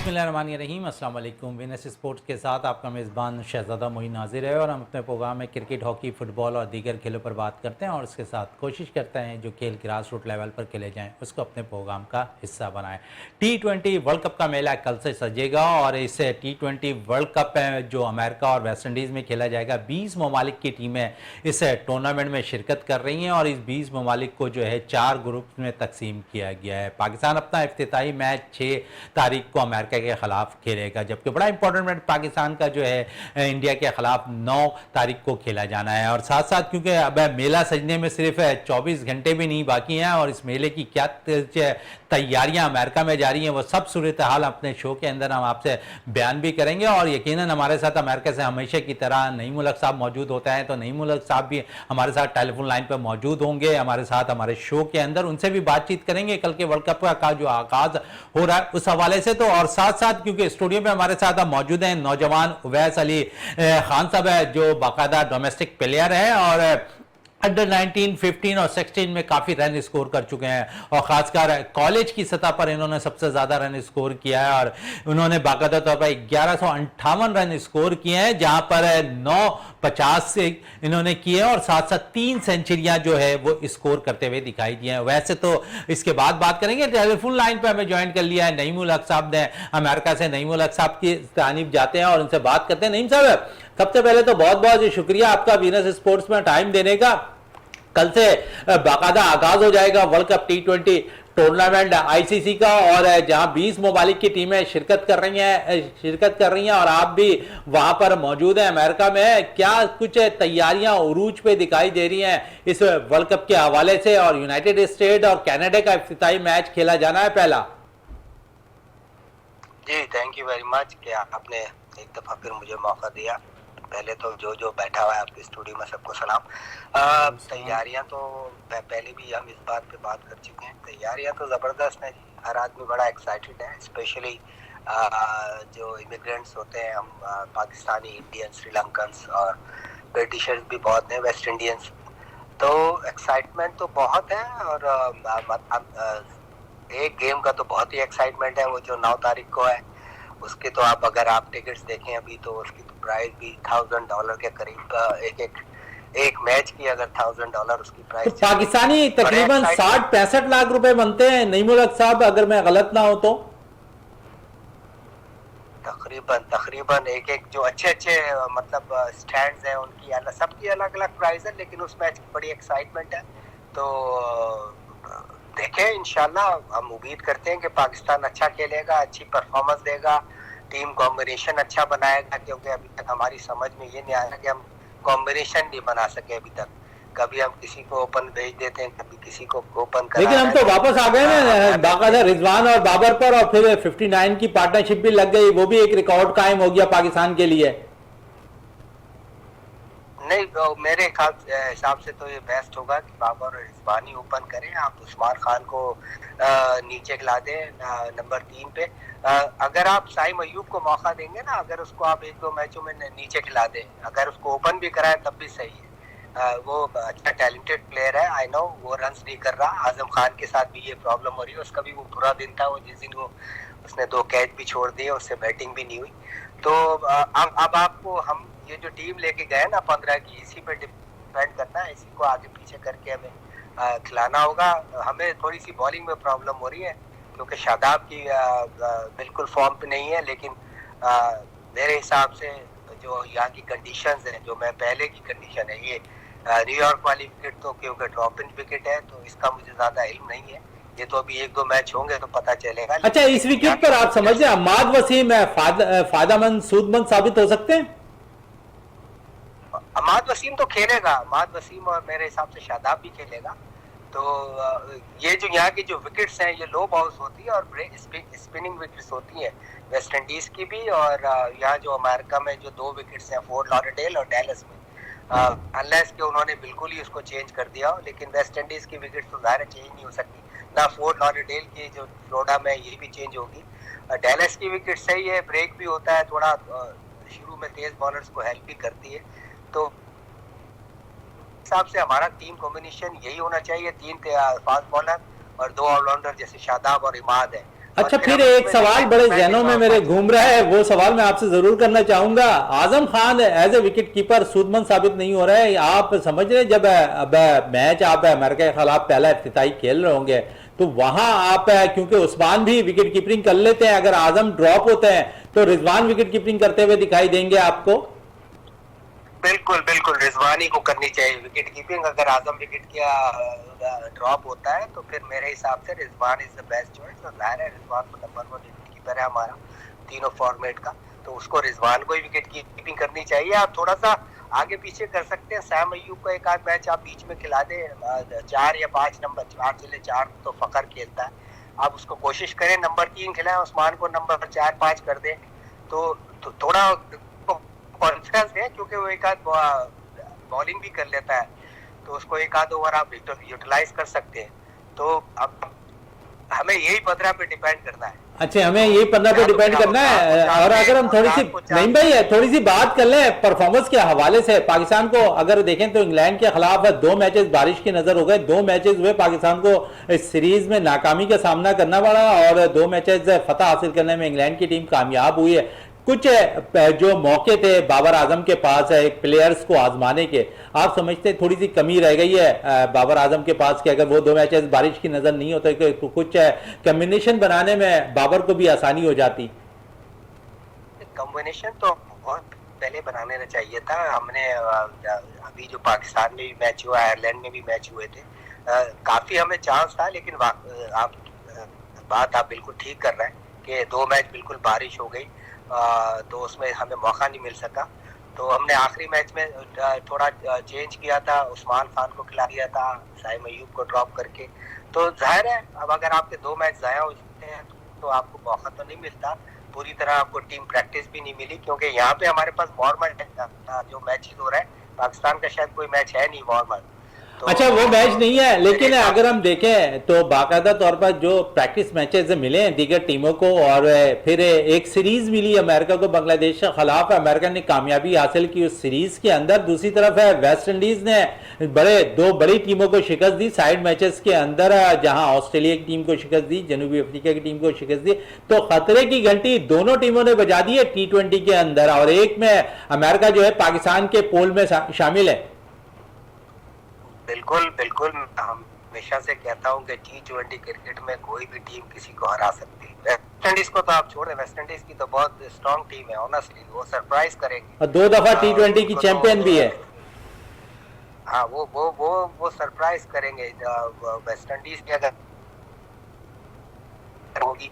बिस्मिल्लाहिर्रहमानिर्रहीम, अस्सलाम वालेकुम। विनस स्पोर्ट्स के साथ आपका मेज़बान शहज़ादा मोइन हाज़िर है और हम अपने प्रोग्राम में क्रिकेट, हॉकी, फुटबॉल और दीगर खेलों पर बात करते हैं और इसके साथ कोशिश करते हैं जो खेल ग्रास रूट लेवल पर खेले जाएं उसको अपने प्रोग्राम का हिस्सा बनाएं। T20 वर्ल्ड कप का मेला कल से सजेगा और इस T20 वर्ल्ड कप जो अमेरिका और वेस्ट इंडीज़ में खेला जाएगा, 20 ममालिक की टीमें इस टूर्नामेंट में शिरकत कर रही हैं और इस 20 ममालिक को जो है 4 ग्रुप में तकसीम किया गया है। पाकिस्तान अपना इफ्तिताई मैच 6 तारीख को अमेरिका के खिलाफ खेलेगा, जबकि बड़ा इंपॉर्टेंट मैच पाकिस्तान का जो है इंडिया के खिलाफ 9 तारीख को खेला जाना है। और साथ साथ क्योंकि अब मेला सजने में सिर्फ 24 घंटे भी नहीं बाकी हैं और इस मेले की क्या तैयारियां अमेरिका में जारी हैं वो सब सूरत हाल अपने शो के अंदर हम आपसे बयान भी करेंगे। और यकीनन हमारे साथ अमेरिका से हमेशा की तरह नईम उल हक साहब मौजूद होते हैं, तो नईम उल हक साहब भी हमारे साथ टेलीफोन लाइन पर मौजूद होंगे हमारे साथ हमारे शो के अंदर, उनसे भी बातचीत करेंगे कल के वर्ल्ड कप का जो आगाज हो रहा है उस हवाले से। तो और साथ साथ क्योंकि स्टूडियो में हमारे साथ मौजूद हैं नौजवान उवैस अली खान साहब है जो बाकायदा डोमेस्टिक प्लेयर है और अंडर 19, 15 और 16 में काफ़ी रन स्कोर कर चुके हैं और ख़ासकर कॉलेज की सतह पर इन्होंने सबसे ज़्यादा रन स्कोर किया है और उन्होंने बाकायदा तौर पर 1158 रन स्कोर किए हैं, जहां पर 950 से इन्होंने किए हैं और साथ साथ 3 सेंचुरियां जो है वो स्कोर करते हुए दिखाई दी हैं। वैसे तो इसके बाद बात करेंगे, टेलीफोन लाइन पर हमें ज्वाइन कर लिया है नईम उल हक साहब ने अमेरिका से। नईम उल हक साहब की तारीफ जाते हैं और उनसे बात करते हैं। नईम साहब, सबसे पहले तो बहुत बहुत शुक्रिया आपका वीनस स्पोर्ट्स में टाइम देने का। कल से बाकायदा आगाज हो जाएगा world cup T20 tournament ICC का और जहां 20 ममालिक की टीमें शिरकत कर रही हैं और आप भी वहां पर मौजूद हैं अमेरिका में। क्या कुछ तैयारियां उरूज पे दिखाई दे रही हैं इस वर्ल्ड कप के हवाले से? और यूनाइटेड स्टेट और कनाडा का इफ्तिताई मैच खेला जाना है पहला। जी, थैंक यू वेरी मच कि आपने एक दफा फिर मुझे मौका दिया। पहले तो जो बैठा हुआ है आपके स्टूडियो में सबको सलाम। तैयारियां तो पहले भी हम इस बात पे बात कर चुके हैं। तैयारियां तो ज़बरदस्त हैं जी, हर आदमी बड़ा एक्साइटेड है, स्पेशली जो इमिग्रेंट्स होते हैं हम पाकिस्तानी, इंडियन, श्रीलंकन्स और ब्रिटिशर्स भी बहुत हैं, वेस्ट इंडियंस। तो एक्साइटमेंट तो बहुत है और एक गेम का तो बहुत ही एक्साइटमेंट है, वो जो 9 तारीख को है उसके तो आप अगर आप टिकट्स देखें अभी तो उसकी तो प्राइस भी $1000 के करीब, एक मैच की अगर $1000 उसकी प्राइस तो पाकिस्तानी तकरीबन 60-65 लाख रुपए बनते हैं नईम उल हक साहब, अगर मैं गलत ना हो तो। तकरीबन एक जो अच्छे मतलब स्टैंड्स हैं उनकी सबकी अलग अलग प्राइस है, लेकिन उस मैच की बड़ी एक्साइटमेंट है। तो देखें, इंशाल्लाह हम उम्मीद करते हैं कि पाकिस्तान अच्छा खेलेगा, अच्छी परफॉर्मेंस देगा, टीम कॉम्बिनेशन अच्छा बनाएगा, क्योंकि अभी तक हमारी समझ में ये नहीं आया कि हम कॉम्बिनेशन नहीं बना सके अभी तक। कभी हम किसी को ओपन भेज देते हैं, कभी किसी को ओपन कर, लेकिन हम तो वापस आ गए ना बाकायदा रिजवान और बाबर पर, और फिर 59 की पार्टनरशिप भी लग गई, वो भी एक रिकॉर्ड कायम हो गया पाकिस्तान के लिए। नहीं, मेरे हिसाब से तो ये बेस्ट होगा कि बाबर और रिजवान ही ओपन करें। आप उस्मान खान को नीचे खिला दें नंबर 3 पे। अगर आप साइम अयूब को मौका देंगे ना, अगर उसको आप 1-2 मैचों में नीचे खिला दें, अगर उसको ओपन भी कराए तब भी सही है। वो अच्छा टैलेंटेड प्लेयर है, आई नो वो रन्स नहीं कर रहा। आजम खान के साथ भी ये प्रॉब्लम हो रही है, उसका भी वो बुरा दिन था, वो जिस दिन वो उसने 2 कैच भी छोड़ दिए, उससे बैटिंग भी नहीं हुई। तो अब आपको हम ये जो टीम लेके गए ना 15 की, इसी पे डिपेंड करना है, इसी को आगे पीछे करके हमें खिलाना होगा। हमें थोड़ी सी बॉलिंग में प्रॉब्लम हो रही है क्योंकि शादाब की बिल्कुल फॉर्म पे नहीं है, लेकिन मेरे हिसाब से जो यहाँ की कंडीशंस हैं, जो मैं पहले की कंडीशन है, ये न्यूयॉर्क वाली विकेट तो क्योंकि ड्रॉप इन विकेट है तो इसका मुझे ज्यादा इल्म नहीं है, ये तो अभी 1-2 मैच होंगे तो पता चलेगा। अच्छा, इस विकेट पर आप समझते हैं अम्माद वसीम फायदेमंद सूदमंद साबित हो सकते हैं? अम्माद वसीम तो खेलेगा, अम्माद वसीम और मेरे हिसाब से शादाब भी खेलेगा। तो ये जो यहाँ की जो विकेट्स हैं ये लो बाउंस होती है और स्पिनिंग विकेट्स होती हैं वेस्ट इंडीज की भी, और यहाँ जो अमेरिका में जो 2 विकेट्स हैं फोर्ट लॉडरडेल और डैलस में, अनलेस कि उन्होंने बिल्कुल ही उसको चेंज कर दिया हो, लेकिन वेस्ट इंडीज की विकेट तो ज़ाहिर चेंज नहीं हो सकती ना। फोर्ट लॉडरडेल की जो फ्लोरिडा में ये भी चेंज होगी। डैलस की विकेट सही है, ब्रेक भी होता है थोड़ा, शुरू में तेज बॉलर्स को हेल्प भी करती है। तो हिसाब से हमारा टीम कॉम्बिनेशन यही होना चाहिए, 3 फास्ट बॉलर और 2 ऑलराउंडर जैसे शादाब और इमाद है। अच्छा, फिर एक सवाल बड़े जहनों में मेरे घूम रहा है, वो सवाल मैं आपसे जरूर करना चाहूंगा। Azam Khan as a wicket keeper सूदमंद साबित नहीं हो रहा है, आप समझ रहे हैं जब अब मैच आप अमेरिका के खिलाफ पहला इफ्तिताई खेल रहे होंगे तो वहां आप क्योंकि उस्मान भी विकेट कीपिंग कर लेते हैं, अगर आजम ड्रॉप होते हैं तो रिजवान विकेट कीपिंग करते हुए दिखाई देंगे आपको? बिल्कुल बिल्कुल, रिजवानी को करनी चाहिए विकेट कीपिंग। अगर आजम विकेट का ड्रॉप होता है तो फिर मेरे हिसाब से Rizwan is the best choice. और जाहिर है रिजवान तो नंबर 1 विकेट कीपर है हमारा तीनों फॉर्मेट का, तो उसको रिजवान को ही विकेट कीपिंग करनी चाहिए। आप थोड़ा सा आगे पीछे कर सकते हैं, सैम अय्यूब को एक आध मैच आप बीच में खिला दें, 4 या 5 नंबर 4 चले 4 तो फकर खेलता है, आप उसको कोशिश करें नंबर 3 खिलाएं, उस्मान को नंबर 4-5 कर दें तो थोड़ा कॉन्फिडेंस है, क्योंकि वो एक आध बॉलिंग भी कर लेता है तो उसको एक आध ओवर आप यूटिलाइज कर सकते हैं। तो अब हमें यही 15 पे डिपेंड करना है। अच्छा, हमें यही 15 पे डिपेंड करना है। और अगर हम थोड़ी सी नहीं भाई थोड़ी सी बात कर लें परफॉर्मेंस के हवाले से, पाकिस्तान को अगर देखें तो इंग्लैंड के खिलाफ 2 मैचेस बारिश की नजर हो गए, 2 मैचेस हुए पाकिस्तान को इस सीरीज में नाकामी का सामना करना पड़ा और 2 मैचेस फतह हासिल करने में इंग्लैंड की टीम कामयाब हुई है। कुछ जो मौके थे बाबर आजम के पास एक प्लेयर्स को आजमाने के, आप समझते थोड़ी सी कमी रह गई है बाबर आजम के पास कि अगर वो 2 मैचेस बारिश की नजर नहीं होते तो कुछ कॉम्बिनेशन बनाने में बाबर को भी आसानी हो जाती? कॉम्बिनेशन तो बहुत पहले बनाने चाहिए था। हमने अभी जो पाकिस्तान में भी मैच हुआ, आयरलैंड में भी मैच हुए थे, काफी हमें चांस था, लेकिन बात आप बिल्कुल ठीक कर रहे हैं कि 2 मैच बिल्कुल बारिश हो गई तो उसमें हमें मौका नहीं मिल सका। तो हमने आखिरी मैच में थोड़ा चेंज किया था, उस्मान खान को खिला दिया था साइम अय्यूब को ड्रॉप करके। तो जाहिर है अब अगर आपके 2 मैच जाया हो जाते हैं तो आपको मौका तो नहीं मिलता, पूरी तरह आपको टीम प्रैक्टिस भी नहीं मिली, क्योंकि यहाँ पे हमारे पास नॉर्मल जो मैचेस हो रहा है, पाकिस्तान का शायद कोई मैच है नहीं नॉर्मल। तो अच्छा, वो मैच नहीं है, लेकिन अगर हम देखें तो बाकायदा तौर पर जो प्रैक्टिस मैचेस मिले हैं दीगर टीमों को, और फिर एक सीरीज मिली अमेरिका को बांग्लादेश के खिलाफ, अमेरिका ने कामयाबी हासिल की उस सीरीज के अंदर। दूसरी तरफ है वेस्ट इंडीज ने 2 बड़ी टीमों को शिकस्त दी साइड मैचेस के अंदर, जहां ऑस्ट्रेलिया की टीम को शिकस्त दी, जनूबी अफ्रीका की टीम को शिकस्त दी। तो खतरे की घंटी दोनों टीमों ने बजा दी है T20 के अंदर, और एक में अमेरिका जो है पाकिस्तान के पोल में शामिल है। बिल्कुल बिल्कुल, हमेशा से कहता हूँ कि T20 क्रिकेट में कोई भी टीम किसी को हरा सकती है। वेस्ट इंडीज को तो आप छोड़ें, वेस्ट इंडीज की तो बहुत स्ट्रॉन्ग टीम है, ऑनेस्टली वो सरप्राइज करेंगे और 2 दफा T20 की चैंपियन भी है। हाँ, वो सरप्राइज करेंगे। वेस्ट इंडीज की अगर होगी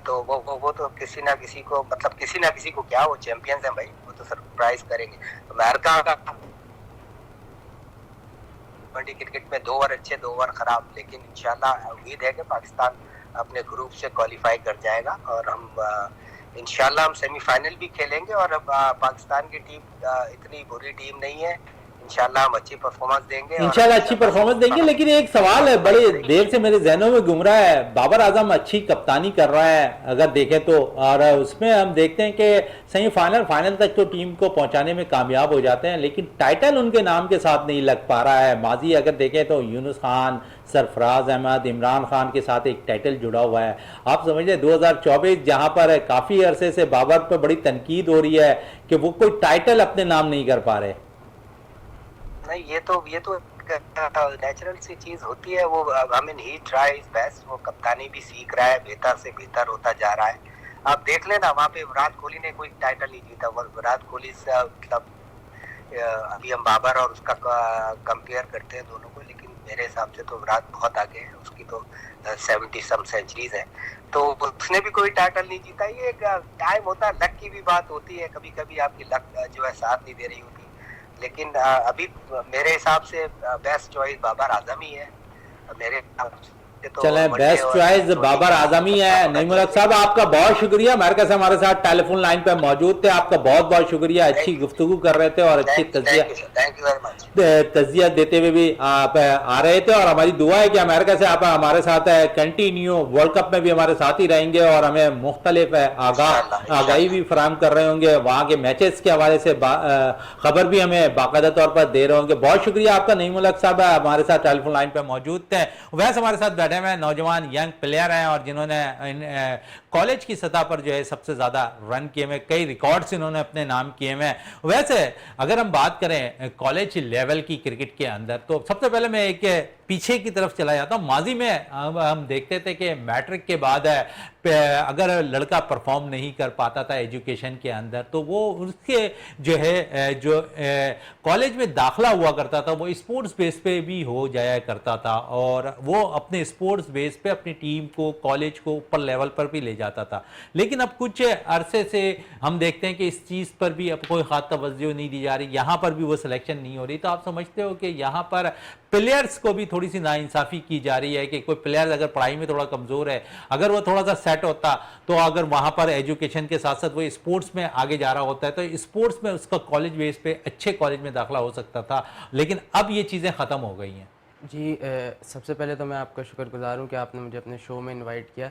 तो वो तो किसी ना किसी को, मतलब किसी ना किसी को क्या, वो चैंपियंस हैं भाई, वो तो सरप्राइज करेंगे। अमेरिका का क्रिकेट में 2 ओवर अच्छे 2 ओवर खराब, लेकिन इंशाल्लाह उम्मीद है कि पाकिस्तान अपने ग्रुप से क्वालिफाई कर जाएगा और हम इंशाल्लाह हम सेमीफाइनल भी खेलेंगे। और पाकिस्तान की टीम इतनी बुरी टीम नहीं है, इंशाल्लाह हम अच्छी परफॉर्मेंस देंगे, इंशाल्लाह अच्छी परफॉर्मेंस देंगे। लेकिन एक सवाल है बड़े देर से मेरे जहनों में घूम रहा है, बाबर आजम अच्छी कप्तानी कर रहा है अगर देखें तो, और उसमें हम देखते हैं कि सेमीफाइनल फाइनल तक तो टीम को पहुंचाने में कामयाब हो जाते हैं, लेकिन टाइटल उनके नाम के साथ नहीं लग पा रहा है। माजी अगर देखें तो यूनुस खान, सरफराज अहमद, इमरान खान के साथ एक टाइटल जुड़ा हुआ है। आप समझिए 2024 जहां पर काफी अरसे से बाबर पर बड़ी तनकीद हो रही है कि वो कोई टाइटल अपने नाम नहीं कर पा रहे। नहीं, ये तो नेचुरल सी चीज होती है। वो I mean he try his best, वो कप्तानी भी सीख रहा है, बेहतर से बेहतर होता जा रहा है। आप देख लेना वहाँ पे विराट कोहली ने कोई टाइटल नहीं जीता, विराट कोहली से मतलब अभी हम बाबर और उसका कंपेयर करते हैं दोनों को, लेकिन मेरे हिसाब से तो विराट बहुत आगे है, उसकी तो 70 सम सेंचुरीज है, तो उसने भी कोई टाइटल नहीं जीता। ये टाइम होता है, लक की भी बात होती है, कभी कभी आपकी लक जो है साथ नहीं दे रही होती, लेकिन अभी मेरे हिसाब से बेस्ट चॉइस बाबर आजम ही है मेरे हिसाब से। तो चले बेस्ट चॉइस बाबर आजम ही है। नईम उल हक साहब आपका बहुत शुक्रिया, अमेरिका से हमारे साथ टेलीफोन लाइन पे मौजूद थे, आपका बहुत बहुत शुक्रिया। अच्छी गुफ्तगू कर रहे थे और अच्छी तजिया देते हुए भी आप आ रहे थे, और हमारी दुआ है कि अमेरिका से आप हमारे साथ कंटिन्यू वर्ल्ड कप में भी हमारे साथ ही रहेंगे और हमें मुख्तलिफ आगाही भी फराहम कर रहे होंगे, वहाँ के मैचेस के हवाले से खबर भी हमें बाकायदा तौर पर दे रहे होंगे। बहुत शुक्रिया आपका नईम उल हक साहब हमारे साथ टेलीफोन लाइन पर मौजूद थे। वैसे हमारे साथ बैठे हुए हैं नौजवान यंग प्लेयर हैं और जिन्होंने कॉलेज की सतह पर जो है सबसे ज़्यादा रन किए हुए, कई रिकॉर्ड्स इन्होंने अपने नाम किए हुए हैं। वैसे अगर हम बात करें कॉलेज लेवल की क्रिकेट के अंदर, तो सबसे पहले मैं एक पीछे की तरफ चला जाता हूँ। माजी में हम देखते थे कि मैट्रिक के बाद अगर लड़का परफॉर्म नहीं कर पाता था एजुकेशन के अंदर, तो वो उसके जो है जो कॉलेज में दाखला हुआ करता था वो स्पोर्ट्स बेस पे भी हो जाया करता था और वो अपने स्पोर्ट्स बेस पे अपनी टीम को, कॉलेज को ऊपर लेवल पर भी ले जाता था। लेकिन अब कुछ अरसे से हम देखते हैं कि इस चीज़ पर भी अब कोई खास तवज्जो नहीं दी जा रही, यहाँ पर भी वो सिलेक्शन नहीं हो रही। तो आप समझते हो कि यहाँ पर प्लेयर्स को भी थोड़ी सी नाइंसाफ़ी की जा रही है कि कोई प्लेयर अगर पढ़ाई में थोड़ा कमज़ोर है, अगर वो थोड़ा सा सेट होता, तो अगर वहाँ पर एजुकेशन के साथ साथ वो स्पोर्ट्स में आगे जा रहा होता है तो स्पोर्ट्स में उसका कॉलेज बेस पे अच्छे कॉलेज में दाखला हो सकता था, लेकिन अब ये चीज़ें ख़त्म हो गई हैं। जी सबसे पहले तो मैं आपका शुक्रगुज़ार हूँ कि आपने मुझे अपने शो में इनवाइट किया।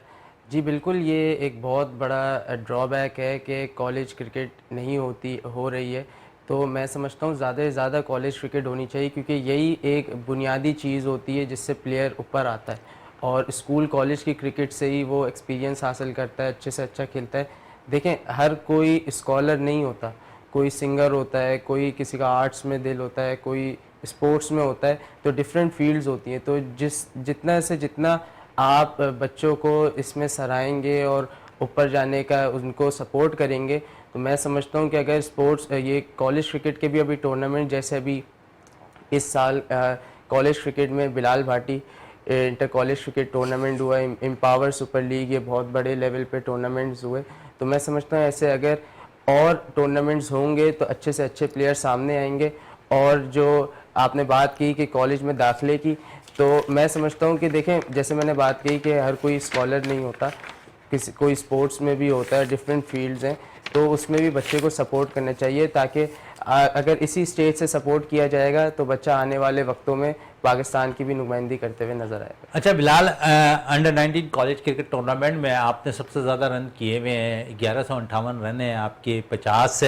जी बिल्कुल, ये एक बहुत बड़ा ड्रॉबैक है कि कॉलेज क्रिकेट नहीं हो रही है। तो मैं समझता हूँ ज़्यादा से ज़्यादा कॉलेज क्रिकेट होनी चाहिए, क्योंकि यही एक बुनियादी चीज़ होती है जिससे प्लेयर ऊपर आता है और स्कूल कॉलेज की क्रिकेट से ही वो एक्सपीरियंस हासिल करता है, अच्छे से अच्छा खेलता है। देखें, हर कोई स्कॉलर नहीं होता, कोई सिंगर होता है, कोई किसी का आर्ट्स में दिल होता है, कोई स्पोर्ट्स में होता है, तो डिफरेंट फील्ड्स होती हैं। तो जितना आप बच्चों को इसमें सराहेंगे और ऊपर जाने का उनको सपोर्ट करेंगे, तो मैं समझता हूँ कि अगर स्पोर्ट्स ये कॉलेज क्रिकेट के भी अभी टूर्नामेंट, जैसे अभी इस साल कॉलेज क्रिकेट में Bilal Bhati inter college cricket tournament हुआ, एम्पावर सुपर लीग, ये बहुत बड़े लेवल पे टूर्नामेंट्स हुए। तो मैं समझता हूँ ऐसे अगर और टूर्नामेंट्स होंगे तो अच्छे से अच्छे प्लेयर सामने आएंगे। और जो आपने बात की कि कॉलेज में दाखिले की, तो मैं समझता हूँ कि देखें, जैसे मैंने बात की कि हर कोई स्कॉलर नहीं होता, कोई स्पोर्ट्स में भी होता है, डिफरेंट फील्ड्स हैं, तो उसमें भी बच्चे को सपोर्ट करना चाहिए, ताकि अगर इसी स्टेज से सपोर्ट किया जाएगा तो बच्चा आने वाले वक्तों में पाकिस्तान की भी नुमाइंदगी करते हुए नजर आएगा। अच्छा Bilal, under 19 college cricket tournament में आपने सबसे ज़्यादा रन किए हुए हैं, 1158 रन है आपके 50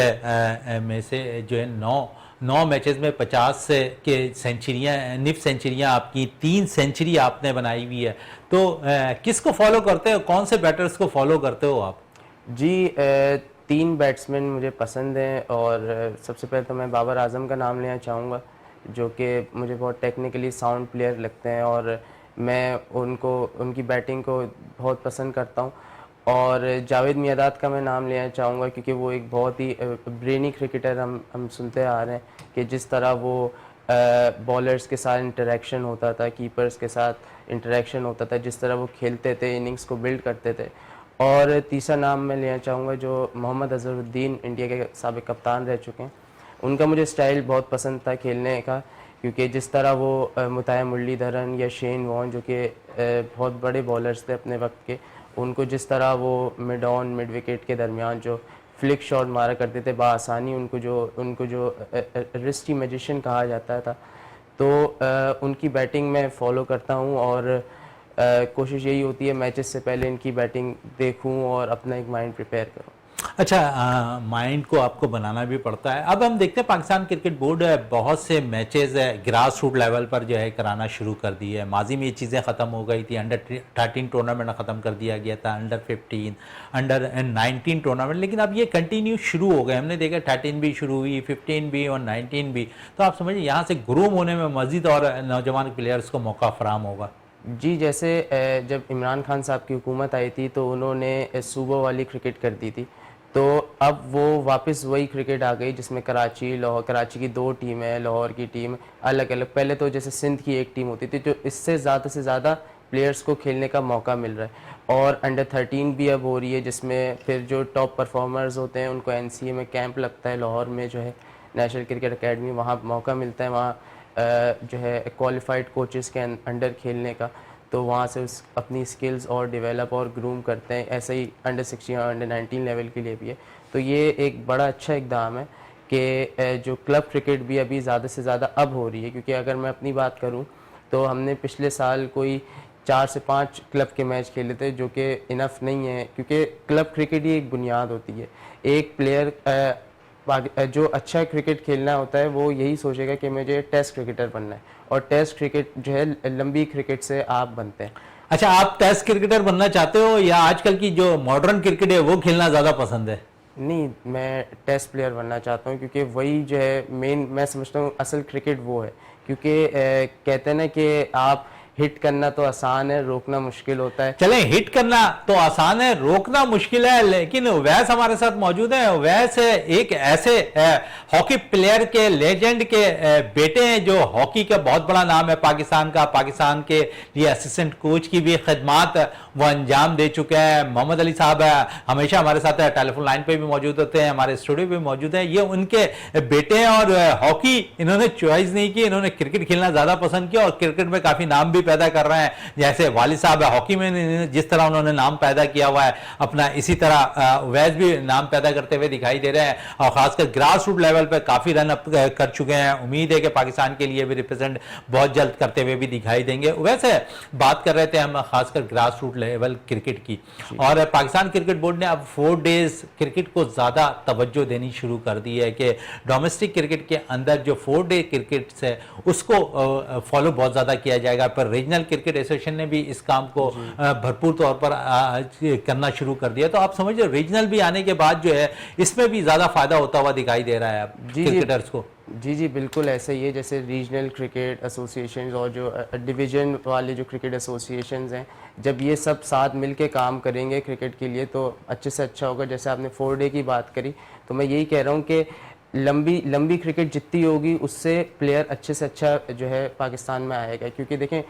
में से जो है 9 मैचेस में 50 के सेंचुरियाँ, निफ सेंचुरियाँ आपकी, 3 सेंचुरी आपने बनाई हुई है। तो किसको फॉलो करते हो, कौन से बैटर्स को फॉलो करते हो आप? जी 3 बैट्समैन मुझे पसंद हैं और सबसे पहले तो मैं बाबर आजम का नाम लेना चाहूँगा, जो कि मुझे बहुत टेक्निकली साउंड प्लेयर लगते हैं और मैं उनकी बैटिंग को बहुत पसंद करता हूँ। और जावेद मियांदाद का मैं नाम लेना चाहूँगा, क्योंकि वो एक बहुत ही ब्रेनी क्रिकेटर हम सुनते आ रहे हैं कि जिस तरह वो बॉलर्स के साथ इंटरेक्शन होता था, कीपर्स के साथ इंटरेक्शन होता था, जिस तरह वो खेलते थे, इनिंग्स को बिल्ड करते थे। और तीसरा नाम मैं लेना चाहूँगा जो मोहम्मद अजहरुद्दीन, इंडिया के साबिक कप्तान रह चुके हैं। उनका मुझे स्टाइल बहुत पसंद था खेलने का, क्योंकि जिस तरह वो मुताया मुरलीधरन या शेन वॉन, जो कि बहुत बड़े बॉलर्स थे अपने वक्त के, उनको जिस तरह वो मिड ऑन मिड विकेट के दरमियान जो फ्लिक शॉट मारा करते थे बआसानी, उनको जो रिस्टी मैजिशियन कहा जाता था, तो उनकी बैटिंग मैं फॉलो करता हूँ और कोशिश यही होती है मैचेस से पहले इनकी बैटिंग देखूं और अपना एक माइंड प्रिपेयर करूं। अच्छा, माइंड को आपको बनाना भी पड़ता है। अब हम देखते हैं पाकिस्तान क्रिकेट बोर्ड बहुत से मैचेस ग्रास रूट लेवल पर जो है कराना शुरू कर दी है। माजी में ये चीज़ें ख़त्म हो गई थी, अंडर 13 टूर्नामेंट ख़त्म कर दिया गया था, अंडर 15, अंडर 19 टूर्नामेंट, लेकिन अब ये कंटिन्यू शुरू हो गए। हमने देखा 13 भी शुरू हुई, 15 भी और 19 भी। तो आप समझिए यहाँ से ग्रूम होने में मज़ीद और नौजवान प्लेयर्स को मौका फराम होगा। जी, जैसे जब इमरान खान साहब की हुकूमत आई थी तो उन्होंने सूबों वाली क्रिकेट कर दी थी, तो अब वो वापस वही क्रिकेट आ गई जिसमें कराची, लाहौर, कराची की 2 टीम है, लाहौर की टीम अलग अलग। पहले तो जैसे सिंध की एक टीम होती थी, जो इससे ज़्यादा से ज़्यादा प्लेयर्स को खेलने का मौका मिल रहा है। और अंडर 13 भी अब हो रही है, जिसमें फिर जो टॉप परफॉर्मर्स होते हैं उनको NCA में कैंप लगता है, लाहौर में जो है नेशनल क्रिकेट अकेडमी, वहाँ मौका मिलता है, वहाँ जो है क्वालिफाइड कोचेस के अंडर खेलने का, तो वहाँ से अपनी स्किल्स और डेवलप और ग्रूम करते हैं। ऐसे ही अंडर 16 और अंडर 19 लेवल के लिए भी है। तो ये एक बड़ा अच्छा इकदाम है कि जो क्लब क्रिकेट भी अभी ज़्यादा से ज़्यादा अब हो रही है, क्योंकि अगर मैं अपनी बात करूँ तो हमने पिछले साल कोई 4 से 5 क्लब के मैच खेले थे, जो कि इनफ नहीं है, क्योंकि क्लब क्रिकेट ही एक बुनियाद होती है। एक प्लेयर जो अच्छा क्रिकेट खेलना होता है वो यही सोचेगा कि मुझे टेस्ट क्रिकेटर बनना है, और टेस्ट क्रिकेट जो है लंबी क्रिकेट से आप बनते हैं। अच्छा, आप टेस्ट क्रिकेटर बनना चाहते हो या आजकल की जो मॉडर्न क्रिकेट है वो खेलना ज़्यादा पसंद है? नहीं, मैं टेस्ट प्लेयर बनना चाहता हूँ, क्योंकि वही जो है मेन, मैं समझता हूँ असल क्रिकेट वो है। क्योंकि कहते हैं ना कि आप हिट करना तो आसान है, रोकना मुश्किल होता है। चलें, हिट करना तो आसान है, रोकना मुश्किल है, लेकिन वैस हमारे साथ मौजूद है। वैस एक ऐसे हॉकी प्लेयर के, लेजेंड के बेटे हैं जो हॉकी का बहुत बड़ा नाम है पाकिस्तान का। पाकिस्तान के लिए असिस्टेंट कोच की भी खिदमात वो अंजाम दे चुके हैं। मोहम्मद अली साहब हमेशा हमारे साथ टेलीफोन लाइन पे भी मौजूद होते हैं, हमारे स्टूडियो भी मौजूद हैं। ये उनके बेटे हैं और हॉकी इन्होंने चॉइस नहीं की, इन्होंने क्रिकेट खेलना ज़्यादा पसंद किया और क्रिकेट में काफ़ी नाम भी पैदा कर रहे हैं। जैसे वालिद साहब है हॉकी में, जिस तरह उन्होंने नाम पैदा किया हुआ है अपना, इसी तरह वैस भी नाम पैदा करते हुए दिखाई दे रहे हैं और खासकर ग्रास रूट लेवल पर काफ़ी रन अप कर चुके हैं। उम्मीद है कि पाकिस्तान के लिए भी रिप्रेजेंट बहुत जल्द करते हुए भी दिखाई देंगे। वैसे बात कर रहे थे हम खासकर ग्रास रूट लेवल क्रिकेट की, और पाकिस्तान क्रिकेट बोर्ड ने अब 4 डेज क्रिकेट को ज़्यादा तवज्जो देनी शुरू कर दी है कि डोमेस्टिक क्रिकेट के अंदर जो 4 डे क्रिकेट है उसको फॉलो बहुत ज़्यादा किया जाएगा। पर रीजनल क्रिकेट एसोसिएशन ने भी इस काम को भरपूर तौर पर करना शुरू कर दिया। तो आप समझिए रीजनल भी आने के बाद जो है इसमें भी ज़्यादा फायदा होता हुआ दिखाई दे रहा है अब क्रिकेटर्स को। जी बिल्कुल ऐसा ही है। जैसे रीजनल क्रिकेट एसोसिएशंस और जो डिवीज़न वाले जो क्रिकेट एसोसिएशंस हैं, जब ये सब साथ मिलके काम करेंगे क्रिकेट के लिए तो अच्छे से अच्छा होगा। जैसे आपने 4 डे की बात करी, तो मैं यही कह रहा हूँ कि लंबी क्रिकेट जितनी होगी उससे प्लेयर अच्छे से अच्छा जो है पाकिस्तान में आएगा। क्योंकि देखें,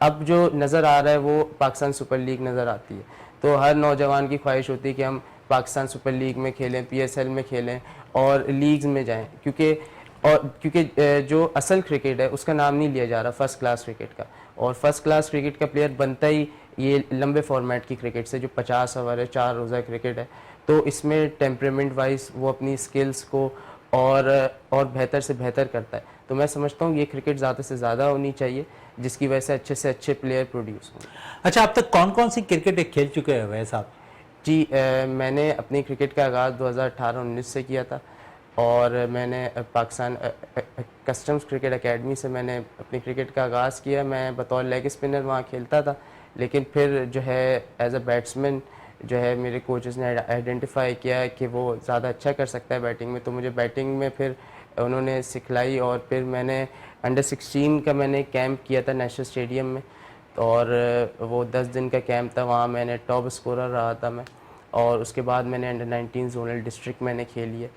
अब जो नज़र आ रहा है वो पाकिस्तान सुपर लीग नज़र आती है। तो हर नौजवान की ख्वाहिश होती है कि हम पाकिस्तान सुपर लीग में खेलें, PSL में खेलें और लीग्स में जाएं। क्योंकि जो असल क्रिकेट है उसका नाम नहीं लिया जा रहा फर्स्ट क्लास क्रिकेट का, और फर्स्ट क्लास क्रिकेट का प्लेयर बनता ही ये लंबे फॉर्मेट की क्रिकेट से, जो 50 ओवर है, 4 रोज़ा क्रिकेट है। तो इसमें टेम्परामेंट वाइज वो अपनी स्किल्स को और बेहतर से बेहतर करता है। तो मैं समझता हूँ ये क्रिकेट ज़्यादा से ज़्यादा होनी चाहिए, जिसकी वजह से अच्छे प्लेयर प्रोड्यूस हों। अच्छा, अब तक कौन कौन सी क्रिकेट खेल चुके हैं वैसे आप? जी मैंने अपनी क्रिकेट का आगाज़ 2018-19 से किया था, और मैंने पाकिस्तान कस्टम्स क्रिकेट एकेडमी से मैंने अपनी क्रिकेट का आगाज़ किया। मैं बतौर लेग स्पिनर वहाँ खेलता था, लेकिन फिर जो है एज अ बैट्समैन जो है मेरे कोचेस ने आइडेंटिफाई किया कि वो ज़्यादा अच्छा कर सकता है बैटिंग में, तो मुझे बैटिंग में फिर उन्होंने सिखलाई। और फिर मैंने अंडर 16 का मैंने कैंप किया था नेशनल स्टेडियम में, और वो 10 दिन का कैंप था, वहाँ मैंने टॉप स्कोरर रहा था मैं। और उसके बाद मैंने अंडर 19 जोनल डिस्ट्रिक्ट मैंने खेली है,